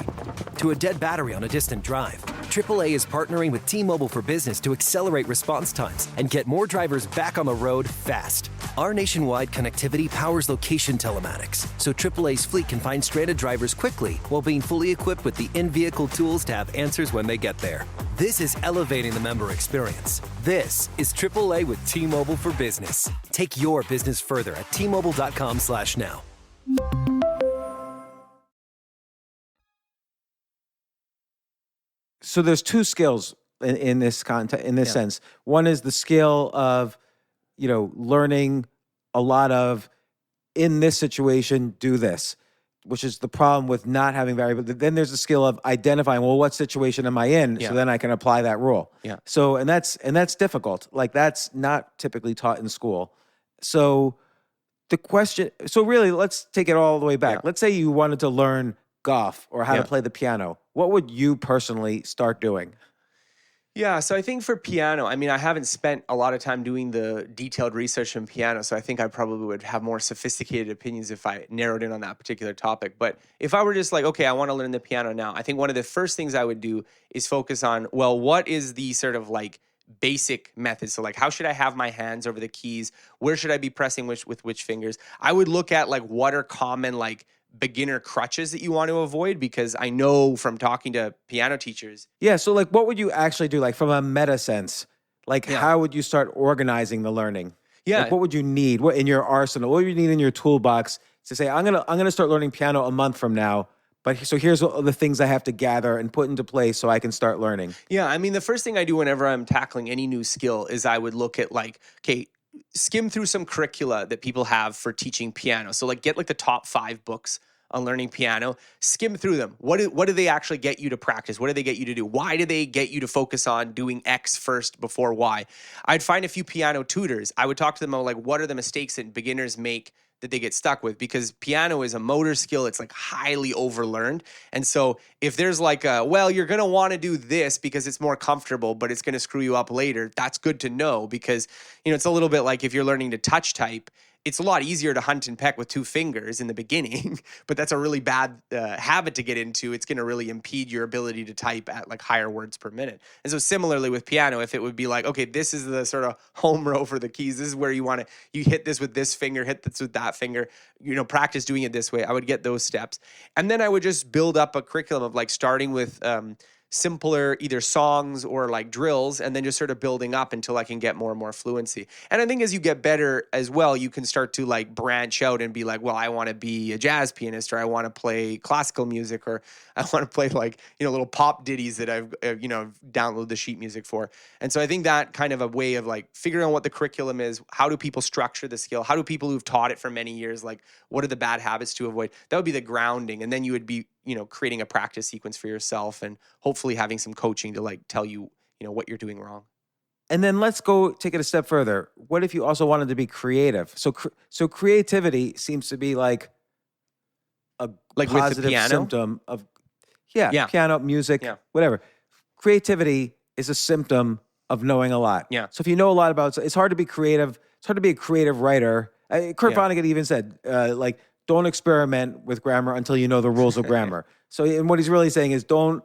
to a dead battery on a distant drive, AAA is partnering with T-Mobile for Business to accelerate response times and get more drivers back on the road fast. Our nationwide connectivity powers location telematics, so AAA's fleet can find stranded drivers quickly while being fully equipped with the in-vehicle tools to have answers when they get there. This is elevating the member experience. This is AAA with T-Mobile for Business. Take your business further at T-Mobile.com/now. So there's two skills in this sense. One is the skill of, learning a lot of, in this situation, do this, which is the problem with not having variability. Then there's the skill of identifying, well, what situation am I in? So then I can apply that rule. Yeah. So, and that's difficult. Like, that's not typically taught in school. So really, let's take it all the way back. Yeah. Let's say you wanted to learn golf or how to play the piano. What would you personally start doing? Yeah, so I think for piano, I mean, I haven't spent a lot of time doing the detailed research on piano, so I think I probably would have more sophisticated opinions if I narrowed in on that particular topic. But if I were just like, okay, I want to learn the piano now, I think one of the first things I would do is focus on, well, what is the sort of like basic method? So like, how should I have my hands over the keys? Where should I be pressing with which fingers? I would look at like what are common like beginner crutches that you want to avoid, because I know from talking to piano teachers. Yeah, so like what would you actually do, like from a meta sense? Like how would you start organizing the learning? Yeah. Like what would you need? What in your arsenal? What would you need in your toolbox to say, I'm gonna start learning piano a month from now, but so here's all the things I have to gather and put into place so I can start learning? Yeah, I mean, the first thing I do whenever I'm tackling any new skill is I would look at like, okay, skim through some curricula that people have for teaching piano. So like get like the top 5 books on learning piano, skim through them. What do they actually get you to practice? What do they get you to do? Why do they get you to focus on doing X first before Y? I'd find a few piano tutors. I would talk to them about like, what are the mistakes that beginners make that they get stuck with? Because piano is a motor skill. It's like highly overlearned. And so if there's like well, you're going to want to do this because it's more comfortable, but it's going to screw you up later. That's good to know, because, it's a little bit like if you're learning to touch type, it's a lot easier to hunt and peck with 2 fingers in the beginning, but that's a really bad habit to get into. It's going to really impede your ability to type at like higher words per minute. And so similarly with piano, if it would be like, okay, this is the sort of home row for the keys. This is where you hit this with this finger, hit this with that finger, practice doing it this way. I would get those steps. And then I would just build up a curriculum of like starting with simpler either songs or like drills, and then just sort of building up until I can get more and more fluency. And I think as you get better as well, you can start to like branch out and be like, well, I want to be a jazz pianist, or I want to play classical music, or I want to play like, little pop ditties that I've, downloaded the sheet music for. And so I think that kind of a way of like figuring out what the curriculum is, how do people structure the skill? How do people who've taught it for many years, like what are the bad habits to avoid? That would be the grounding. And then you would be, creating a practice sequence for yourself and hopefully having some coaching to like tell you, what you're doing wrong. And then let's go take it a step further. What if you also wanted to be creative? So creativity seems to be like a Like with the positive piano? symptom of, Yeah. piano, music, whatever. Creativity is a symptom of knowing a lot. Yeah. So if you know a lot about, it's hard to be creative. It's hard to be a creative writer. Kurt Vonnegut even said, like, don't experiment with grammar until you know the rules of grammar. So, and what he's really saying is don't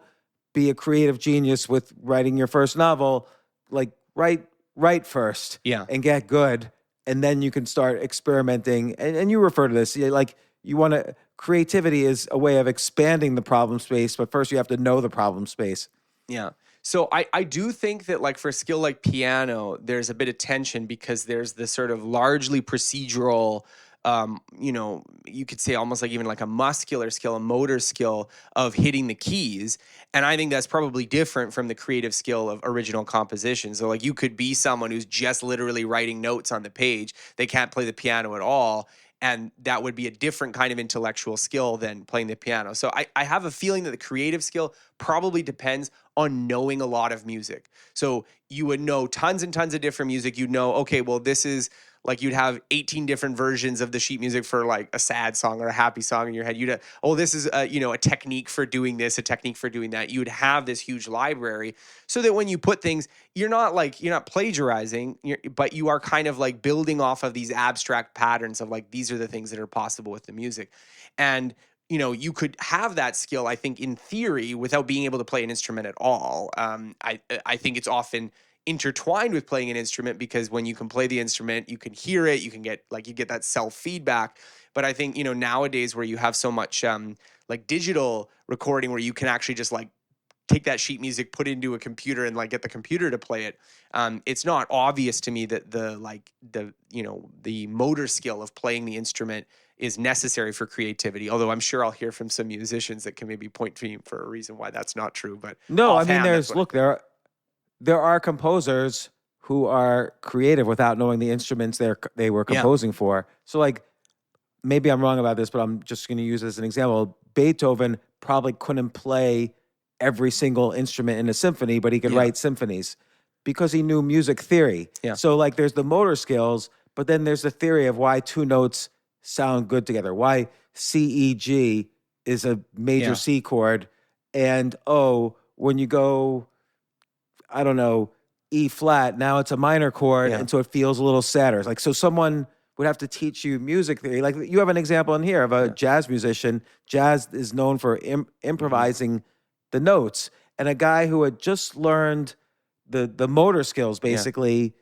be a creative genius with writing your first novel. Like, write first and get good. And then you can start experimenting. And you refer to this, like, creativity is a way of expanding the problem space, but first you have to know the problem space. Yeah. So I do think that like for a skill like piano, there's a bit of tension because there's this sort of largely procedural, you could say almost like even like a muscular skill, a motor skill of hitting the keys. And I think that's probably different from the creative skill of original composition. So like you could be someone who's just literally writing notes on the page. They can't play the piano at all. And that would be a different kind of intellectual skill than playing the piano. So I have a feeling that the creative skill probably depends on knowing a lot of music. So you would know tons and tons of different music. You'd know, okay, well, this is like you'd have 18 different versions of the sheet music for like a sad song or a happy song in your head. You'd have, this is a technique for doing this, a technique for doing that. You would have this huge library so that when you put things, you're not plagiarizing, but you are kind of like building off of these abstract patterns of like, these are the things that are possible with the music. And you could have that skill, I think, in theory, without being able to play an instrument at all. I think it's often intertwined with playing an instrument because when you can play the instrument, you can hear it, you get that self-feedback. But I think, nowadays where you have so much like digital recording where you can actually just like take that sheet music, put it into a computer and like get the computer to play it. It's not obvious to me that the motor skill of playing the instrument is necessary for creativity. Although I'm sure I'll hear from some musicians that can maybe point to me for a reason why that's not true. But no, I mean, there are composers who are creative without knowing the instruments they were composing for. So like, maybe I'm wrong about this, but I'm just going to use this as an example. Beethoven probably couldn't play every single instrument in a symphony, but he could write symphonies because he knew music theory. Yeah. So like there's the motor skills, but then there's the theory of why two notes sound good together. Why C, E, G is a major C chord. And when you go, I don't know, E flat, now it's a minor chord. And so it feels a little sadder. Like, so someone would have to teach you music theory. Like you have an example in here of a jazz musician. Jazz is known for improvising the notes. And a guy who had just learned the motor skills, basically,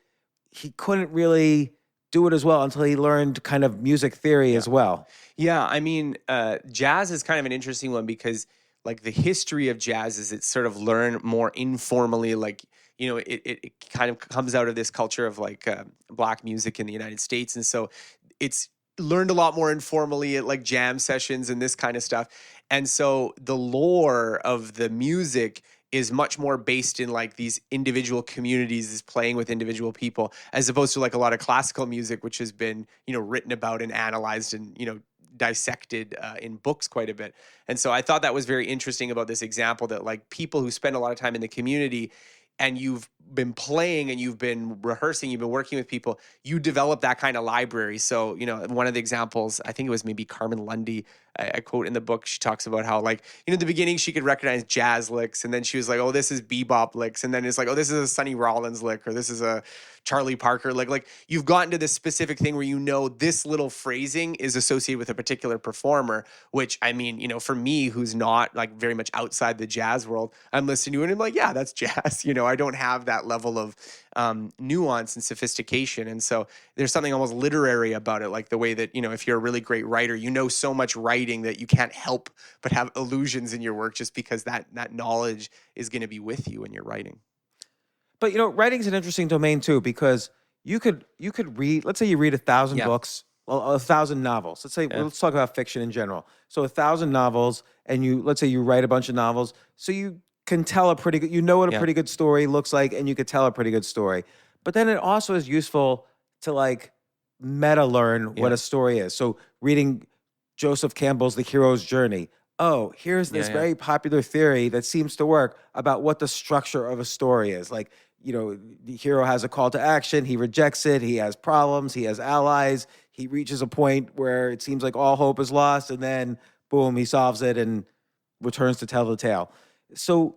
he couldn't really do it as well until he learned kind of music theory as well. Yeah, I mean, jazz is kind of an interesting one because like the history of jazz is it's sort of learned more informally, like, it kind of comes out of this culture of like black music in the United States. And so it's learned a lot more informally at like jam sessions and this kind of stuff. And so the lore of the music is much more based in like these individual communities is playing with individual people, as opposed to like a lot of classical music, which has been, written about and analyzed and, dissected in books quite a bit. And so I thought that was very interesting about this example that like people who spend a lot of time in the community and you've been playing and you've been rehearsing, you've been working with people, you develop that kind of library. So, one of the examples, I think it was maybe Carmen Lundy, I quote in the book, she talks about how like, in the beginning she could recognize jazz licks. And then she was like, oh, this is bebop licks. And then it's like, oh, this is a Sonny Rollins lick, or this is a Charlie Parker lick. Like you've gotten to this specific thing where this little phrasing is associated with a particular performer, which I mean, for me, who's not like very much outside the jazz world, I'm listening to it and I'm like, yeah, that's jazz. I don't have that that level of nuance and sophistication. And so there's something almost literary about it, like the way that, if you're a really great writer, so much writing that you can't help but have illusions in your work just because that knowledge is going to be with you when you're writing. But writing's an interesting domain too, because you could read, let's say you read 1,000 books, 1,000 novels. Let's talk about fiction in general. So 1,000 novels, and let's say you write a bunch of novels, so you can tell a pretty good, what a pretty good story looks like, and you could tell a pretty good story. But then it also is useful to like meta learn what a story is. So reading Joseph Campbell's The Hero's Journey. Oh, here's this very popular theory that seems to work about what the structure of a story is. Like, the hero has a call to action, he rejects it, he has problems, he has allies, he reaches a point where it seems like all hope is lost, and then boom, he solves it and returns to tell the tale. So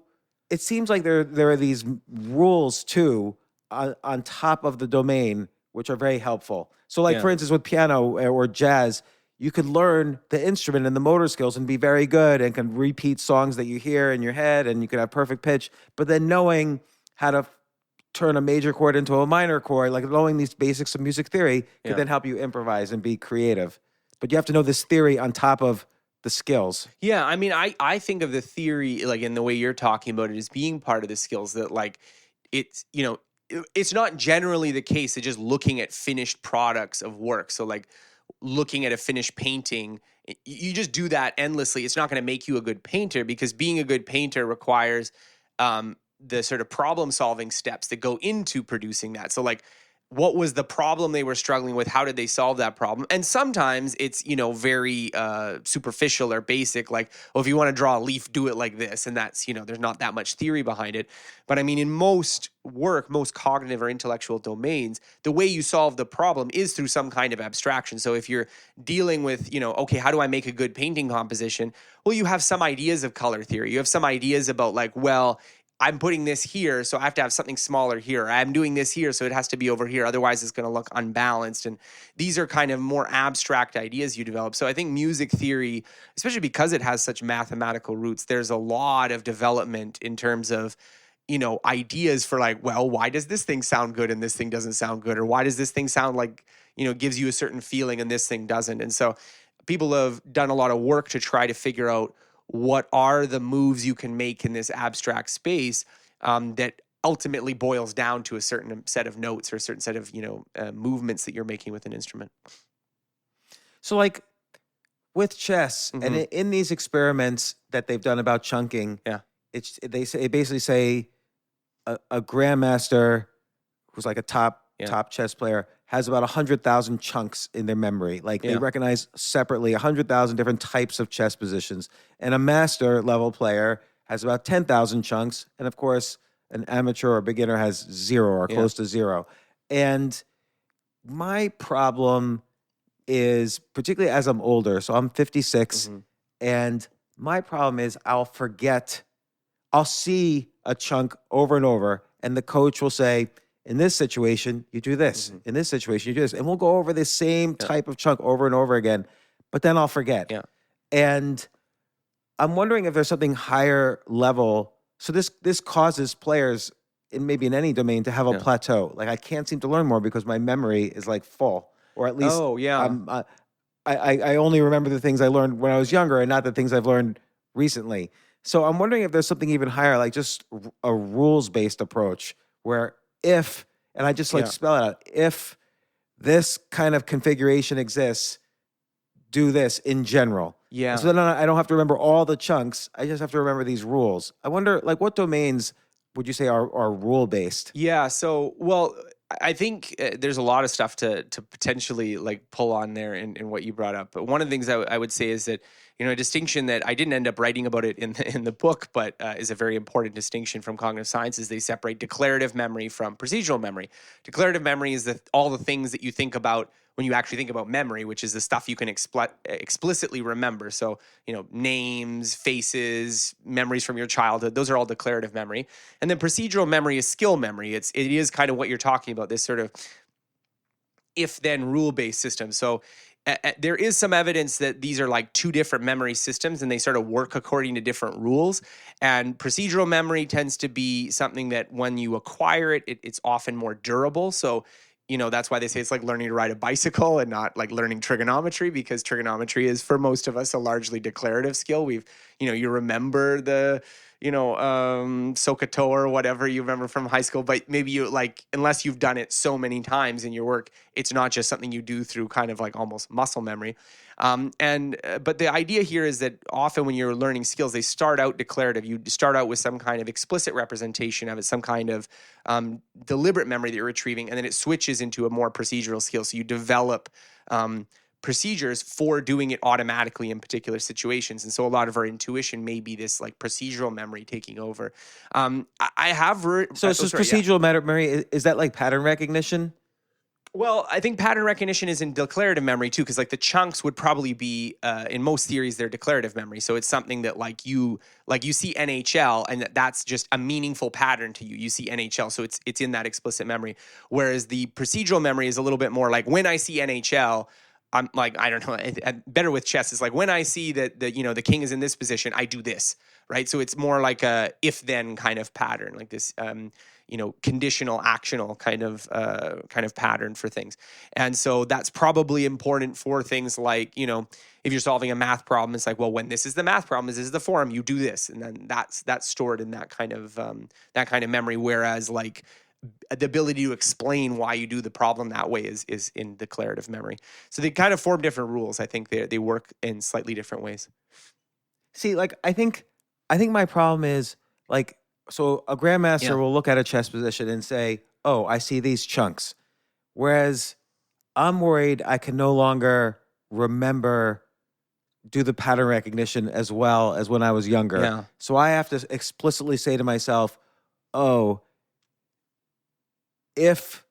it seems like there are these rules too on top of the domain, which are very helpful. So like, for instance, with piano or jazz, you could learn the instrument and the motor skills and be very good and can repeat songs that you hear in your head, and you could have perfect pitch. But then knowing how to turn a major chord into a minor chord, like knowing these basics of music theory, could then help you improvise and be creative. But you have to know this theory on top of the skills. Yeah, I mean, I think of the theory, like in the way you're talking about it, as being part of the skills, that like it's, it's not generally the case that just looking at finished products of work. So like looking at a finished painting, you just do that endlessly. It's not going to make you a good painter, because being a good painter requires the sort of problem solving steps that go into producing that. So like, what was the problem they were struggling with? How did they solve that problem? And sometimes it's, very superficial or basic, like, well, if you want to draw a leaf, do it like this. And that's, there's not that much theory behind it. But I mean, in most work, most cognitive or intellectual domains, the way you solve the problem is through some kind of abstraction. So if you're dealing with, okay, how do I make a good painting composition? Well, you have some ideas of color theory. You have some ideas about like, well, I'm putting this here, so I have to have something smaller here. I'm doing this here, so it has to be over here. Otherwise, it's going to look unbalanced. And these are kind of more abstract ideas you develop. So I think music theory, especially because it has such mathematical roots, there's a lot of development in terms of, ideas for like, well, why does this thing sound good and this thing doesn't sound good? Or why does this thing sound like, gives you a certain feeling and this thing doesn't? And so people have done a lot of work to try to figure out what are the moves you can make in this abstract space that ultimately boils down to a certain set of notes or a certain set of, movements that you're making with an instrument. So like with chess, and in these experiments that they've done about chunking, they basically say a grandmaster who's like a top chess player has about 100,000 chunks in their memory. Like they recognize separately 100,000 different types of chess positions. And a master level player has about 10,000 chunks. And of course, an amateur or beginner has 0 or close to 0. And my problem is, particularly as I'm older, so I'm 56, and my problem is I'll see a chunk over and over, and the coach will say, in this situation, you do this. In this situation, you do this. And we'll go over this same type of chunk over and over again, but then I'll forget. And I'm wondering if there's something higher level. So this causes players, maybe in any domain, to have a plateau. Like I can't seem to learn more because my memory is like full. Or at least I only remember the things I learned when I was younger and not the things I've learned recently. So I'm wondering if there's something even higher, like just a rules-based approach where if, and I just like spell it out, if this kind of configuration exists, do this in general. And so then I don't have to remember all the chunks. I just have to remember these rules. I wonder, like, what domains would you say are rule-based? Yeah, so, well, I think there's a lot of stuff to potentially like pull on there in what you brought up. But one of the things I would say is that, a distinction that I didn't end up writing about it in the book, but is a very important distinction from cognitive science, is they separate declarative memory from procedural memory. Declarative memory is all the things that you think about when you actually think about memory, which is the stuff you can explicitly remember. So, names, faces, memories from your childhood, those are all declarative memory. And then procedural memory is skill memory. It is kind of what you're talking about, this sort of if-then rule-based system. So there is some evidence that these are like two different memory systems and they sort of work according to different rules. And procedural memory tends to be something that when you acquire it, it's often more durable. So, that's why they say it's like learning to ride a bicycle and not like learning trigonometry, because trigonometry is for most of us a largely declarative skill. You remember the, SOHCAHTOA or whatever you remember from high school, but maybe you unless you've done it so many times in your work, it's not just something you do through kind of like almost muscle memory. But the idea here is that often when you're learning skills, they start out declarative. You start out with some kind of explicit representation of it, some kind of deliberate memory that you're retrieving, and then it switches into a more procedural skill. So you develop procedures for doing it automatically in particular situations. And so a lot of our intuition may be this like procedural memory taking over. I have... procedural memory, is that like pattern recognition? Well, I think pattern recognition is in declarative memory too, because like the chunks would probably be, in most theories, they're declarative memory. So it's something that like you see NHL and that's just a meaningful pattern to you. You see NHL, so it's in that explicit memory. Whereas the procedural memory is a little bit more like when I see NHL, I'm like, I don't know, better with chess. It's like when I see that the king is in this position, I do this, right? So it's more like a if-then kind of pattern, like this, conditional, actional kind of pattern for things. And so that's probably important for things like, if you're solving a math problem, it's like, well, when this is the math problem, this is the form, you do this, and then that's stored in that kind of memory. Whereas like the ability to explain why you do the problem that way is in declarative memory. So they kind of form different rules. I think they work in slightly different ways. See, like I think my problem is like, so a grandmaster will look at a chess position and say, "Oh, I see these chunks," whereas I'm worried I can no longer do the pattern recognition as well as when I was younger. Yeah. So I have to explicitly say to myself, "Oh, if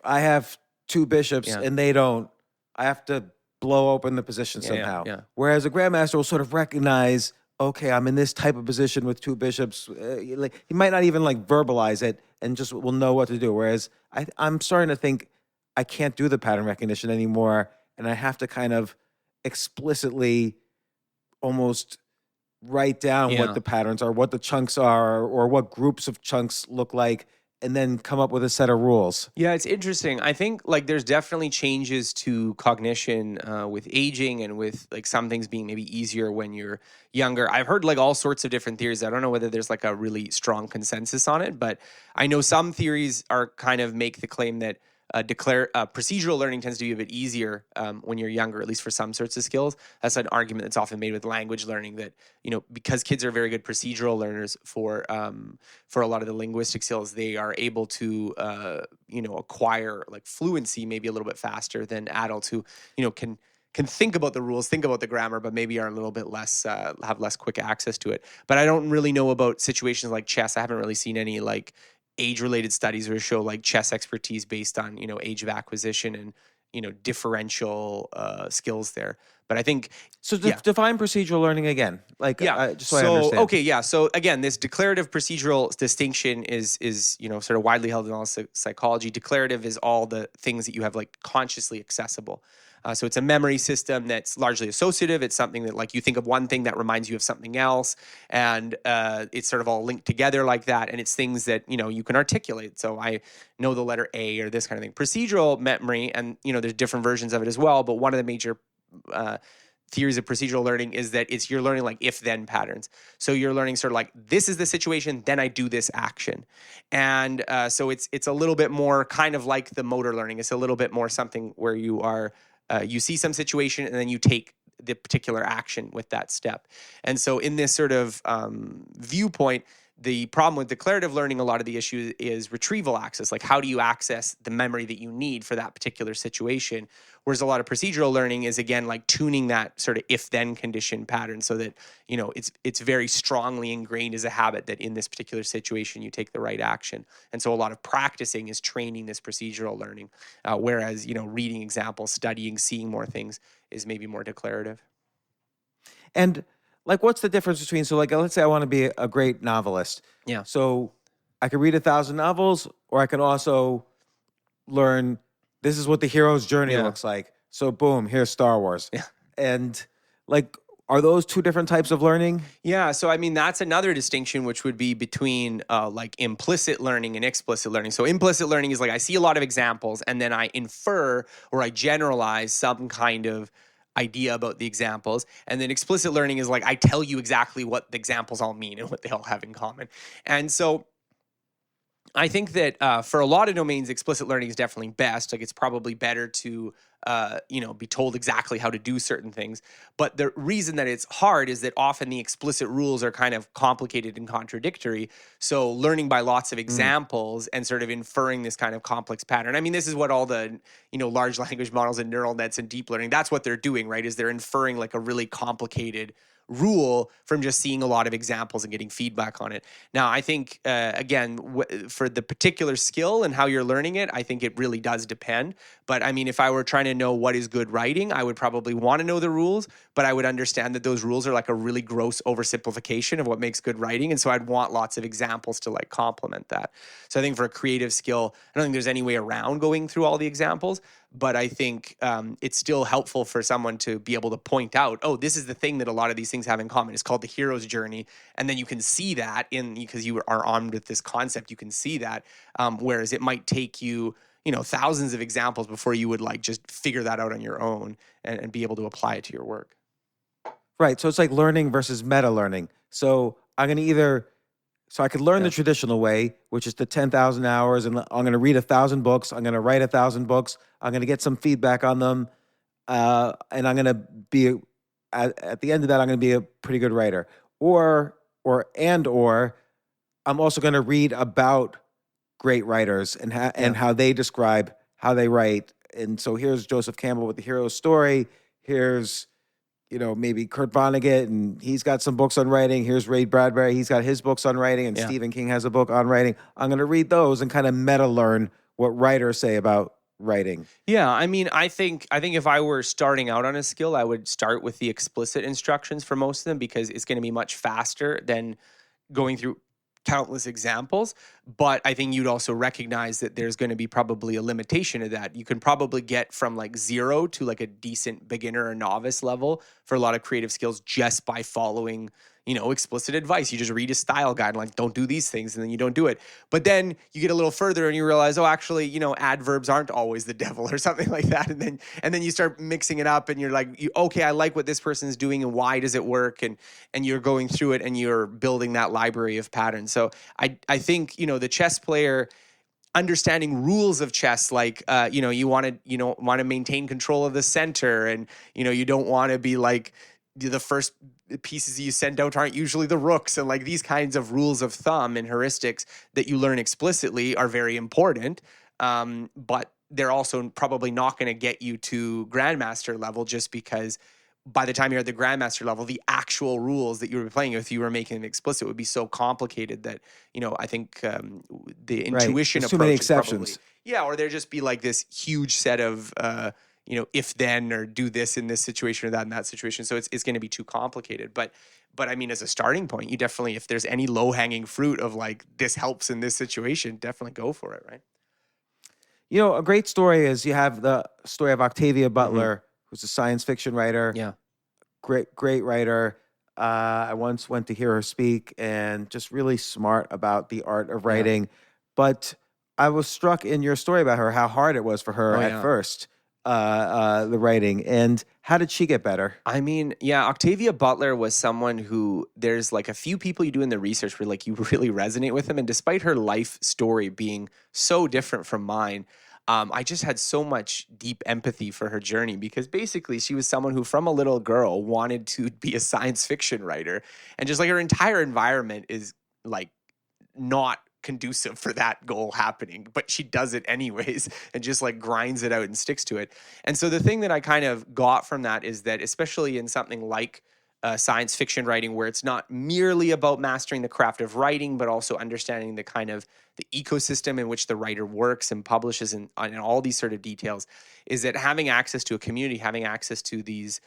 I have two bishops and they don't, I have to blow open the position somehow." Yeah. Whereas a grandmaster will sort of recognize, okay, I'm in this type of position with two bishops. He might not even like verbalize it and just will know what to do. Whereas I'm starting to think I can't do the pattern recognition anymore, and I have to kind of explicitly almost write down what the patterns are, what the chunks are, or what groups of chunks look like, and then come up with a set of rules. Yeah, it's interesting. I think like there's definitely changes to cognition with aging and with like some things being maybe easier when you're younger. I've heard like all sorts of different theories. I don't know whether there's like a really strong consensus on it, but I know some theories are kind of make the claim that procedural learning tends to be a bit easier when you're younger, at least for some sorts of skills. That's an argument that's often made with language learning that, because kids are very good procedural learners for a lot of the linguistic skills, they are able to, acquire like fluency maybe a little bit faster than adults who, can think about the rules, think about the grammar, but maybe are a little bit less, have less quick access to it. But I don't really know about situations like chess. I haven't really seen any like age-related studies where show like chess expertise based on, age of acquisition and, differential skills there. But I think... So define procedural learning again. Like, just so I understand. Okay, yeah. So again, this declarative procedural distinction is sort of widely held in all psychology. Declarative is all the things that you have like consciously accessible. So it's a memory system that's largely associative. It's something that like you think of one thing that reminds you of something else, and it's sort of all linked together like that. And it's things that you can articulate. So I know the letter A or this kind of thing. Procedural memory, and there's different versions of it as well. But one of the major theories of procedural learning is that you're learning like if-then patterns. So you're learning sort of like, this is the situation, then I do this action. And so it's a little bit more kind of like the motor learning. It's a little bit more something where you are, you see some situation and then you take the particular action with that step. And so in this sort of viewpoint, the problem with declarative learning, a lot of the issue is retrieval access. Like, how do you access the memory that you need for that particular situation? Whereas a lot of procedural learning is, again, like tuning that sort of if-then condition pattern so that, it's very strongly ingrained as a habit that in this particular situation, you take the right action. And so a lot of practicing is training this procedural learning. Whereas, reading examples, studying, seeing more things is maybe more declarative. And like, what's the difference between, so like, let's say I want to be a great novelist. Yeah. So I could read 1,000 novels, or I can also learn this is what the hero's journey looks like. So boom, here's Star Wars. Yeah. And like, are those two different types of learning? Yeah, so I mean that's another distinction, which would be between like implicit learning and explicit learning. So implicit learning is like I see a lot of examples and then I infer or I generalize some kind of idea about the examples. And then explicit learning is like I tell you exactly what the examples all mean and what they all have in common. And so I think that for a lot of domains, explicit learning is definitely best. Like it's probably better to, be told exactly how to do certain things. But the reason that it's hard is that often the explicit rules are kind of complicated and contradictory. So learning by lots of examples and sort of inferring this kind of complex pattern. I mean, this is what all the, large language models and neural nets and deep learning, that's what they're doing, right? Is they're inferring like a really complicated rule from just seeing a lot of examples and getting feedback on it. Now, I think, again, for the particular skill and how you're learning it, I think it really does depend. But I mean, if I were trying to know what is good writing, I would probably want to know the rules, but I would understand that those rules are like a really gross oversimplification of what makes good writing. And so I'd want lots of examples to like complement that. So I think for a creative skill, I don't think there's any way around going through all the examples. But I think it's still helpful for someone to be able to point out, oh, this is the thing that a lot of these things have in common. It's called the hero's journey. And then you can see that because you are armed with this concept, you can see that. Whereas it might take you, thousands of examples before you would like just figure that out on your own and be able to apply it to your work. Right. So it's like learning versus meta learning. So I'm going to I could learn the traditional way, which is the 10,000 hours, and I'm going to read 1,000 books. I'm going to write 1,000 books. I'm going to get some feedback on them, and I'm going to be at the end of that, I'm going to be a pretty good writer. Or I'm also going to read about great writers and how they describe how they write. And so here's Joseph Campbell with the hero's story. Here's maybe Kurt Vonnegut, and he's got some books on writing. Here's Ray Bradbury. He's got his books on writing, and Stephen King has a book on writing. I'm going to read those and kind of meta learn what writers say about writing. Yeah, I mean, I think if I were starting out on a skill, I would start with the explicit instructions for most of them because it's going to be much faster than going through countless examples. But I think you'd also recognize that there's going to be probably a limitation of that. You can probably get from like 0 to like a decent beginner or novice level for a lot of creative skills just by following, explicit advice. You just read a style guide, like don't do these things, and then you don't do it. But then you get a little further and you realize, oh, actually, adverbs aren't always the devil or something like that. And then you start mixing it up and you're like, okay, I like what this person's doing and why does it work? And you're going through it and you're building that library of patterns. So I think, the chess player understanding rules of chess, like, you want to maintain control of the center, and, you don't want to be like the first pieces you send out aren't usually the rooks, and like these kinds of rules of thumb and heuristics that you learn explicitly are very important. But they're also probably not going to get you to grandmaster level, just because by the time you're at the grandmaster level, the actual rules that you were playing with, you were making it explicit, would be so complicated that, I think the intuition approach too many exceptions. Or there'd just be like this huge set of, if then, or do this in this situation or that in that situation. So it's going to be too complicated. But I mean, as a starting point, you definitely, if there's any low hanging fruit of like, this helps in this situation, definitely go for it. Right. A great story is you have the story of Octavia Butler, who's a science fiction writer. Yeah. Great writer. I once went to hear her speak, and just really smart about the art of writing. Yeah. But I was struck in your story about her, how hard it was for her at first, the writing. And how did she get better? I mean, Octavia Butler was someone who, there's like a few people you do in the research where like you really resonate with them. And despite her life story being so different from mine, I just had so much deep empathy for her journey, because basically she was someone who from a little girl wanted to be a science fiction writer, and just like her entire environment is like not conducive for that goal happening, but she does it anyways and just like grinds it out and sticks to it. And so the thing that I kind of got from that is that, especially in something like science fiction writing, where it's not merely about mastering the craft of writing, but also understanding the kind of the ecosystem in which the writer works and publishes and all these sort of details, is that having access to a community, having access to these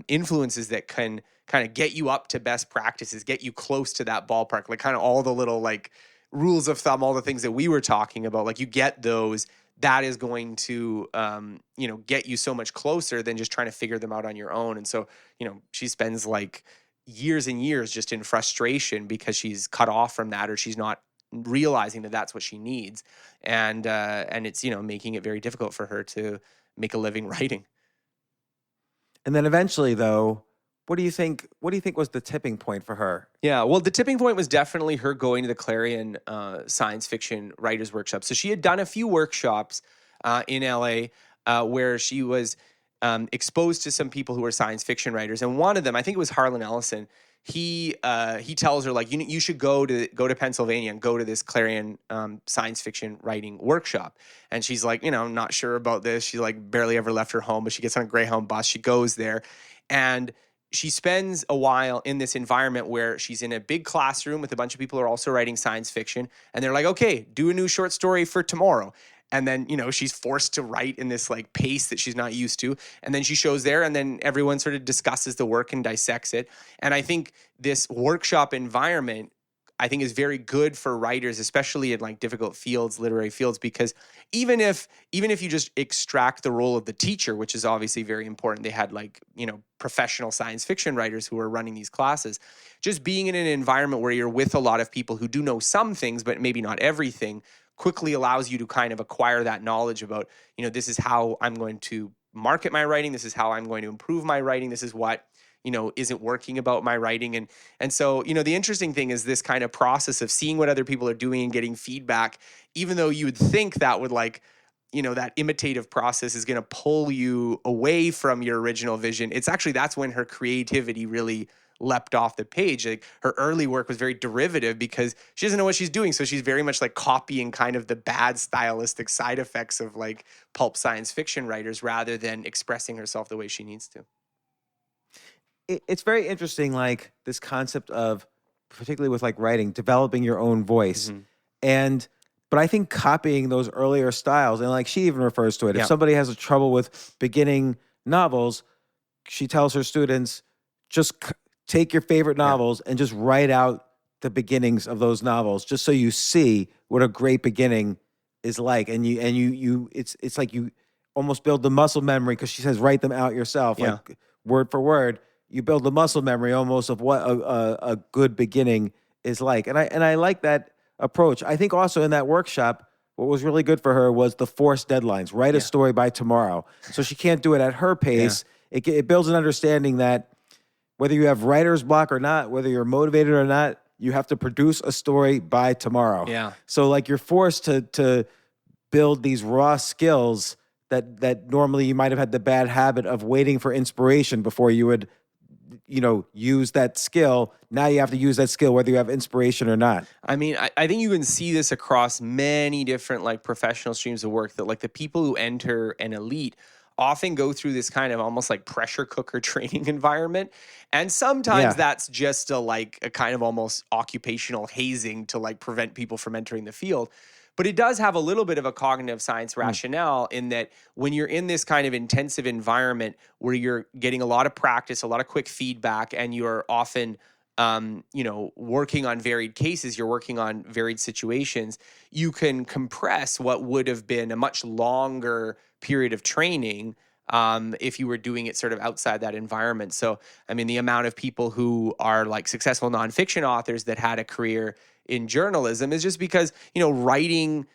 influences that can kind of get you up to best practices, get you close to that ballpark, like kind of all the little like rules of thumb, all the things that we were talking about, like you get those that is going to, get you so much closer than just trying to figure them out on your own. And so, she spends like years and years just in frustration because she's cut off from that, or she's not realizing that that's what she needs. And it's, making it very difficult for her to make a living writing. And then eventually, though, what do you think was the tipping point for her? Yeah, well, the tipping point was definitely her going to the Clarion Science Fiction Writers Workshop. So she had done a few workshops in LA where she was exposed to some people who were science fiction writers. And one of them, I think it was Harlan Ellison, he tells her, like, you should go to Pennsylvania and go to this Clarion science fiction writing workshop. And she's like, I'm not sure about this. She like barely ever left her home, but she gets on a Greyhound bus. She goes there, and she spends a while in this environment where she's in a big classroom with a bunch of people who are also writing science fiction. And they're like, okay, do a new short story for tomorrow. And then, she's forced to write in this like pace that she's not used to. And then she shows there, and then everyone sort of discusses the work and dissects it. And I think this workshop environment, I think, is very good for writers, especially in like difficult fields, literary fields, because even if you just extract the role of the teacher, which is obviously very important, they had like, professional science fiction writers who were running these classes. Just being in an environment where you're with a lot of people who do know some things, but maybe not everything, quickly allows you to kind of acquire that knowledge about, this is how I'm going to market my writing. This is how I'm going to improve my writing. This is what, isn't working about my writing. And so, the interesting thing is this kind of process of seeing what other people are doing and getting feedback, even though you would think that would like, that imitative process is going to pull you away from your original vision. It's actually, that's when her creativity really leapt off the page. Like, her early work was very derivative because she doesn't know what she's doing. So she's very much like copying kind of the bad stylistic side effects of like pulp science fiction writers rather than expressing herself the way she needs to. It's very interesting, like this concept of, particularly with like writing, developing your own voice. Mm-hmm. But I think copying those earlier styles, and like she even refers to it, Yeah. if somebody has a trouble with beginning novels, she tells her students, just take your favorite novels and just write out the beginnings of those novels, just so you see what a great beginning is like. And it's like you almost build the muscle memory, because she says write them out yourself, like word for word. You build the muscle memory almost of what a good beginning is like. And I like that approach. I think also in that workshop, what was really good for her was the forced deadlines. Write a story by tomorrow. So she can't do it at her pace. It builds an understanding that whether you have writer's block or not, whether you're motivated or not, you have to produce a story by tomorrow. Yeah. So like you're forced to build these raw skills that normally you might have had the bad habit of waiting for inspiration before you would, use that skill. Now you have to use that skill whether you have inspiration or not. I mean, I think you can see this across many different like professional streams of work, that like the people who enter an elite often go through this kind of almost like pressure cooker training environment. And sometimes that's just a kind of almost occupational hazing to like prevent people from entering the field. But it does have a little bit of a cognitive science rationale in that when you're in this kind of intensive environment where you're getting a lot of practice, a lot of quick feedback, and you're often, working on varied cases, you're working on varied situations, you can compress what would have been a much longer period of training if you were doing it sort of outside that environment. So, I mean, the amount of people who are like successful nonfiction authors that had a career in journalism is just because, writing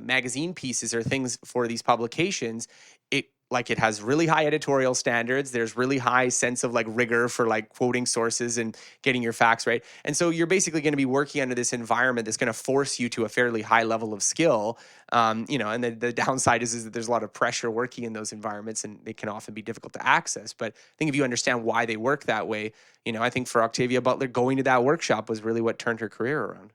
magazine pieces or things for these publications, it has really high editorial standards. There's really high sense of like rigor for like quoting sources and getting your facts right. And so you're basically going to be working under this environment that's going to force you to a fairly high level of skill. And the downside is that there's a lot of pressure working in those environments, and they can often be difficult to access. But I think if you understand why they work that way, I think for Octavia Butler, going to that workshop was really what turned her career around.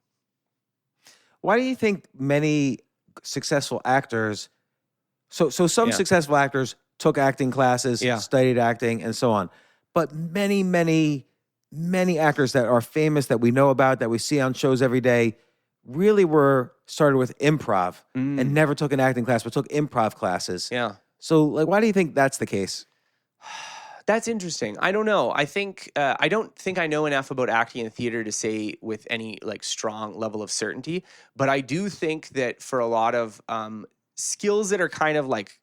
Why do you think many successful actors, so some successful actors took acting classes, studied acting, and so on, but many, many, many actors that are famous, that we know about, that we see on shows every day, really were started with improv and never took an acting class, but took improv classes. Yeah. So, like, why do you think that's the case? That's interesting. I don't know. I think I don't think I know enough about acting and theater to say with any like strong level of certainty. But I do think that for a lot of skills that are kind of like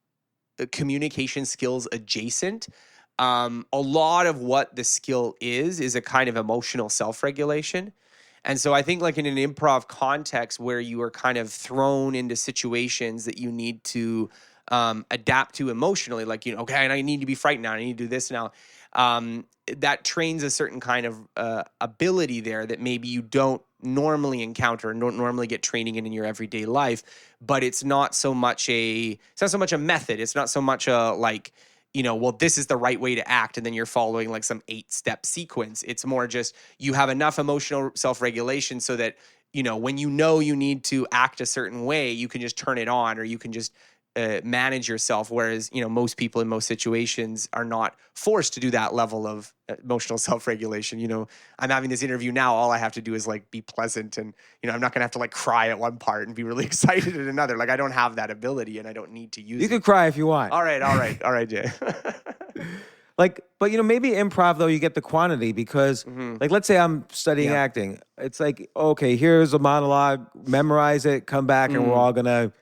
communication skills adjacent, a lot of what the skill is a kind of emotional self-regulation. And so I think like in an improv context where you are kind of thrown into situations that you need to adapt to emotionally, like, okay, and I need to be frightened now, I need to do this now. That trains a certain kind of ability there that maybe you don't normally encounter and don't normally get training in your everyday life. But it's not so much a method. It's not so much a like, well, this is the right way to act, and then you're following like some 8-step sequence. It's more just you have enough emotional self-regulation so that, when you need to act a certain way, you can just turn it on, or you can just manage yourself. Whereas, most people in most situations are not forced to do that level of emotional self-regulation. I'm having this interview now. All I have to do is like be pleasant, and, I'm not going to have to like cry at one part and be really excited at another. Like I don't have that ability, and I don't need to use it. You can cry if you want. All right, Jay. But maybe improv though, you get the quantity because like, let's say I'm studying acting. It's like, okay, here's a monologue, memorize it, come back and we're all going to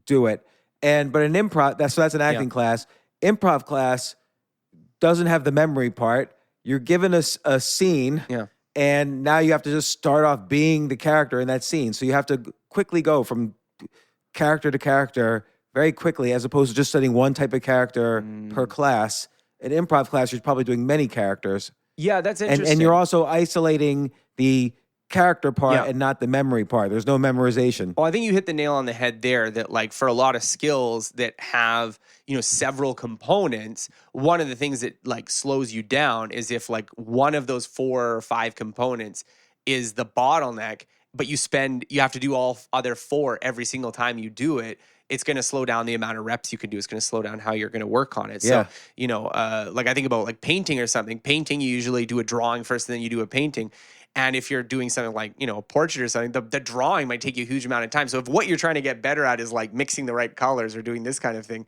do it. But an improv, that's an acting class. Improv class doesn't have the memory part. You're given a scene, and now you have to just start off being the character in that scene. So you have to quickly go from character to character very quickly, as opposed to just studying one type of character per class. An improv class, you're probably doing many characters. Yeah, that's interesting. And you're also isolating the character part and not the memory part. There's no memorization. Well, I think you hit the nail on the head there that like for a lot of skills that have, several components, one of the things that like slows you down is if like one of those 4 or 5 components is the bottleneck, but you have to do all other 4 every single time you do it. It's going to slow down the amount of reps you can do. It's going to slow down how you're going to work on it. Yeah. So, like I think about like painting or something. Painting, you usually do a drawing first, and then you do a painting. And if you're doing something like, a portrait or something, the drawing might take you a huge amount of time. So if what you're trying to get better at is like mixing the right colors or doing this kind of thing,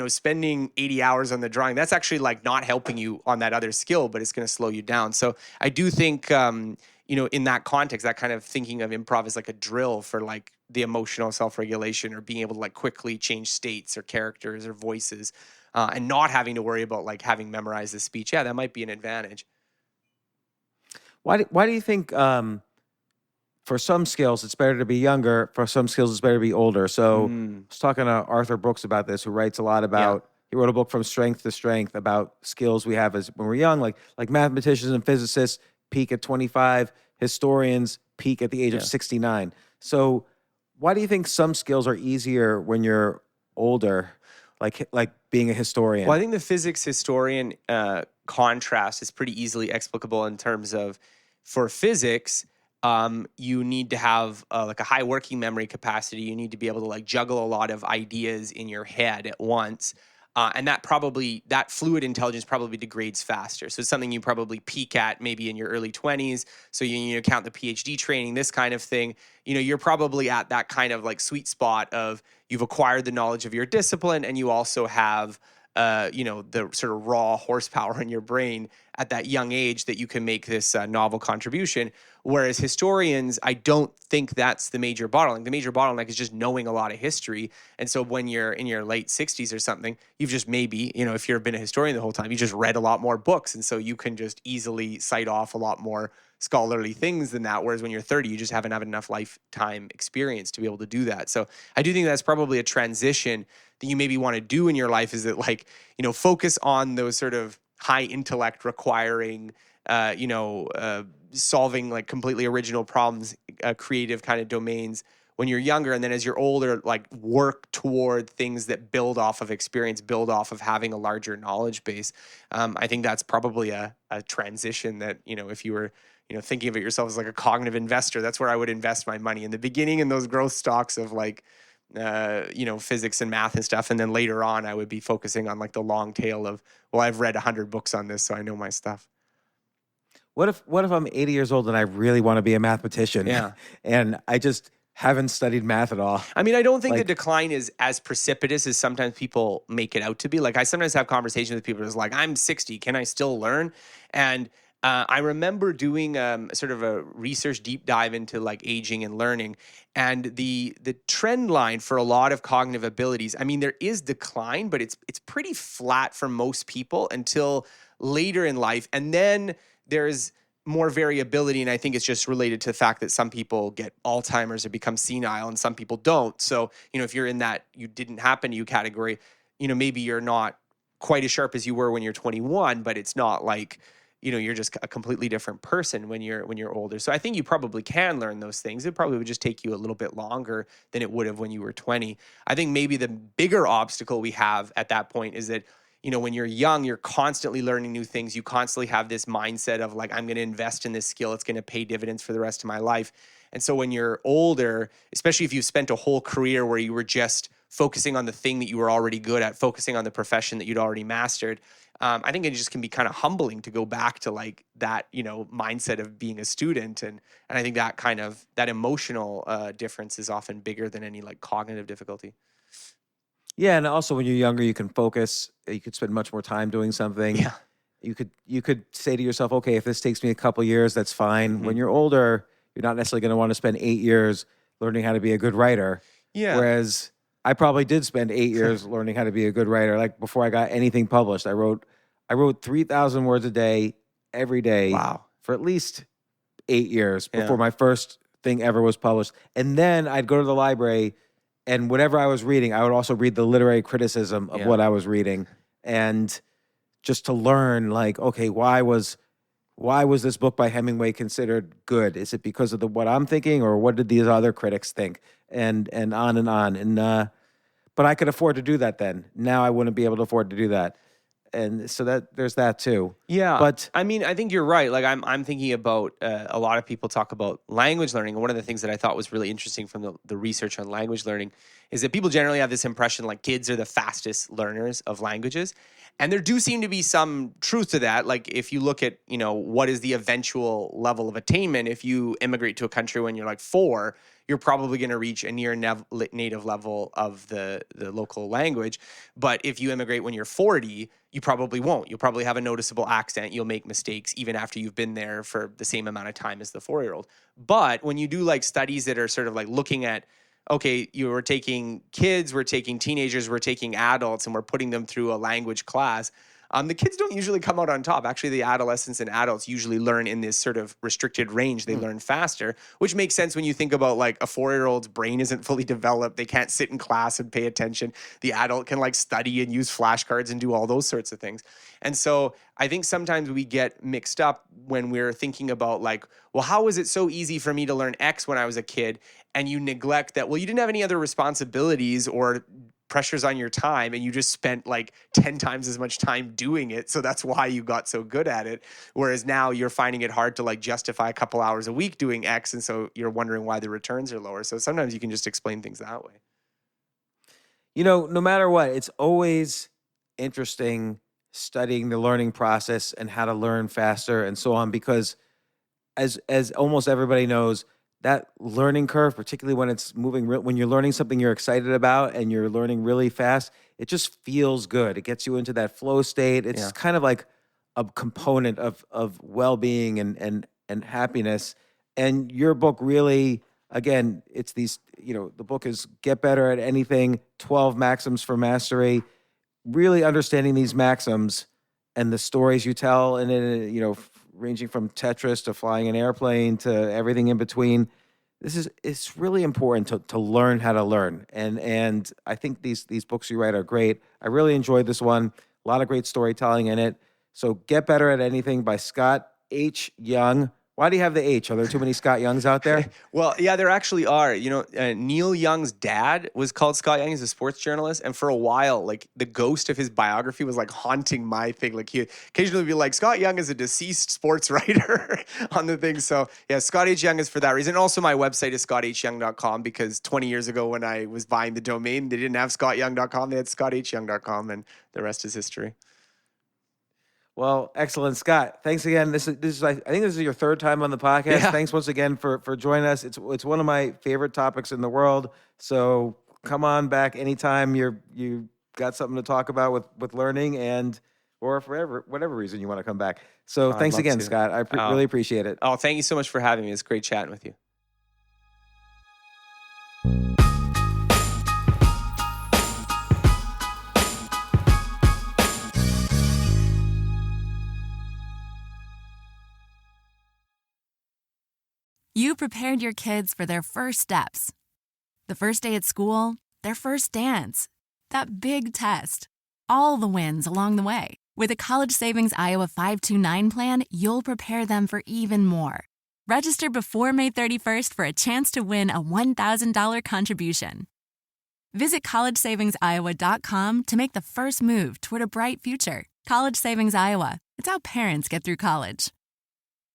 spending 80 hours on the drawing, that's actually like not helping you on that other skill, but it's going to slow you down. So I do think, in that context, that kind of thinking of improv is like a drill for like the emotional self-regulation or being able to like quickly change states or characters or voices and not having to worry about like having memorized the speech. Yeah, that might be an advantage. Why do you think for some skills it's better to be younger, for some skills it's better to be older? So I was talking to Arthur Brooks about this, who writes a lot about, he wrote a book From Strength to Strength about skills we have as when we're young, like mathematicians and physicists peak at 25, historians peak at the age of 69. So why do you think some skills are easier when you're older, like being a historian? Well, I think the physics historian contrast is pretty easily explicable in terms of, for physics, you need to have like a high working memory capacity. You need to be able to like juggle a lot of ideas in your head at once. And that fluid intelligence probably degrades faster. So it's something you probably peak at maybe in your early 20s. So you count the PhD training, this kind of thing. You're probably at that kind of like sweet spot of you've acquired the knowledge of your discipline, and you also have the sort of raw horsepower in your brain at that young age that you can make this novel contribution. Whereas historians, I don't think that's the major bottleneck. The major bottleneck is just knowing a lot of history. And so when you're in your late 60s or something, you've just maybe, if you've been a historian the whole time, you just read a lot more books. And so you can just easily cite off a lot more scholarly things than that. Whereas when you're 30, you just haven't had enough lifetime experience to be able to do that. So I do think that's probably a transition that you maybe want to do in your life, is that like, focus on those sort of high intellect requiring, solving like completely original problems, creative kind of domains when you're younger. And then as you're older, like work toward things that build off of experience, build off of having a larger knowledge base. I think that's probably a transition that, if you were, thinking of it yourself as like a cognitive investor, that's where I would invest my money in the beginning, in those growth stocks of like, physics and math and stuff. And then later on, I would be focusing on like the long tail of, well, I've read 100 books on this, so I know my stuff. What if I'm 80 years old and I really want to be a mathematician? Yeah. And I just haven't studied math at all. I mean, I don't think the Like- decline is as precipitous as sometimes people make it out to be. Like, I sometimes have conversations with people who's like, I'm 60, can I still learn? And I remember doing sort of a research deep dive into like aging and learning, and the trend line for a lot of cognitive abilities. I mean, there is decline, but it's pretty flat for most people until later in life, and then there's more variability, and I think it's just related to the fact that some people get Alzheimer's or become senile and some people don't. So, if you're in that you didn't happen to you category, maybe you're not quite as sharp as you were when you're 21, but it's not like, you're just a completely different person when you're older. So I think you probably can learn those things. It probably would just take you a little bit longer than it would have when you were 20. I think maybe the bigger obstacle we have at that point is that when you're young, you're constantly learning new things. You constantly have this mindset of like, I'm going to invest in this skill. It's going to pay dividends for the rest of my life. And so when you're older, especially if you've spent a whole career where you were just focusing on the thing that you were already good at, focusing on the profession that you'd already mastered, I think it just can be kind of humbling to go back to like that, mindset of being a student. And I think that emotional difference is often bigger than any like cognitive difficulty. Yeah, and also when you're younger, you can focus. You could spend much more time doing something. Yeah. You could say to yourself, okay, if this takes me a couple years, that's fine. Mm-hmm. When you're older, you're not necessarily going to want to spend 8 years learning how to be a good writer. Yeah. Whereas I probably did spend 8 years learning how to be a good writer. Like before I got anything published, I wrote 3,000 words a day every day. Wow. For at least 8 years before Yeah. my first thing ever was published. And then I'd go to the library, and whatever I was reading, I would also read the literary criticism of Yeah. what I was reading. And just to learn, like, okay, why was this book by Hemingway considered good? Is it because of what I'm thinking, or what did these other critics think? And on and on. And but I could afford to do that then. Now I wouldn't be able to afford to do that. And so that there's that too. Yeah, But I mean, I think you're right. Like I'm thinking about a lot of people talk about language learning, and one of the things that I thought was really interesting from the research on language learning is that people generally have this impression like kids are the fastest learners of languages, and there do seem to be some truth to that. Like if you look at what is the eventual level of attainment, if you immigrate to a country when you're like 4, you're probably going to reach a near native level of the local language. But if you immigrate when you're 40, you probably won't. You'll probably have a noticeable accent. You'll make mistakes even after you've been there for the same amount of time as the 4-year-old. But when you do like studies that are sort of like looking at, okay, we're taking kids, we're taking teenagers, we're taking adults, and we're putting them through a language class, the kids don't usually come out on top. Actually, the adolescents and adults usually learn in this sort of restricted range. They learn faster, which makes sense when you think about like a 4-year-old's brain isn't fully developed. They can't sit in class and pay attention. The adult can like study and use flashcards and do all those sorts of things. And so I think sometimes we get mixed up when we're thinking about like, well, how was it so easy for me to learn X when I was a kid? And you neglect that, well, you didn't have any other responsibilities or pressures on your time, and you just spent like 10 times as much time doing it. So that's why you got so good at it. Whereas now you're finding it hard to like justify a couple hours a week doing X. And so you're wondering why the returns are lower. So sometimes you can just explain things that way. no matter what, it's always interesting studying the learning process and how to learn faster and so on, because as almost everybody knows, that learning curve, particularly when it's moving, when you're learning something you're excited about and you're learning really fast, it just feels good. It gets you into that flow state. It's kind of like a component of well-being and happiness. And your book really, again, it's these, the book is Get Better at Anything, 12 Maxims for Mastery. Really understanding these maxims and the stories you tell, and then, ranging from Tetris to flying an airplane to everything in between. It's really important to learn how to learn. And I think these books you write are great. I really enjoyed this one. A lot of great storytelling in it. So Get Better at Anything by Scott H. Young. Why do you have the H? Are there too many Scott Youngs out there? Well, yeah, there actually are. Neil Young's dad was called Scott Young. He's a sports journalist. And for a while, like the ghost of his biography was like haunting my thing. Like he occasionally be like, Scott Young is a deceased sports writer on the thing. So yeah, Scott H. Young is for that reason. Also, my website is scotthyoung.com because 20 years ago when I was buying the domain, they didn't have scottyoung.com. They had scotthyoung.com, and the rest is history. Well, excellent, Scott. Thanks again. This is I think this is your third time on the podcast. Yeah. Thanks once again for joining us. It's one of my favorite topics in the world. So come on back anytime you got something to talk about with learning or for whatever reason you want to come back. So thanks I'd love again, to. Scott. I really appreciate it. Oh, thank you so much for having me. It's great chatting with you. You prepared your kids for their first steps. The first day at school, their first dance, that big test, all the wins along the way. With a College Savings Iowa 529 plan, you'll prepare them for even more. Register before May 31st for a chance to win a $1,000 contribution. Visit collegesavingsiowa.com to make the first move toward a bright future. College Savings Iowa. It's how parents get through college.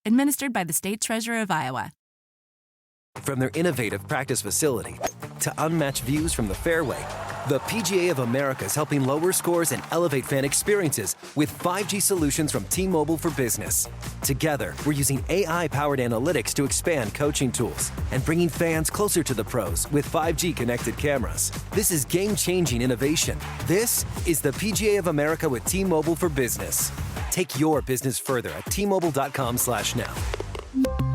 Administered by the State Treasurer of Iowa. From their innovative practice facility to unmatched views from the fairway, the PGA of America is helping lower scores and elevate fan experiences with 5G solutions from T-Mobile for Business. Together, we're using AI-powered analytics to expand coaching tools and bringing fans closer to the pros with 5G connected cameras. This is game-changing innovation. This is the PGA of America with T-Mobile for Business. Take your business further at T-Mobile.com/now.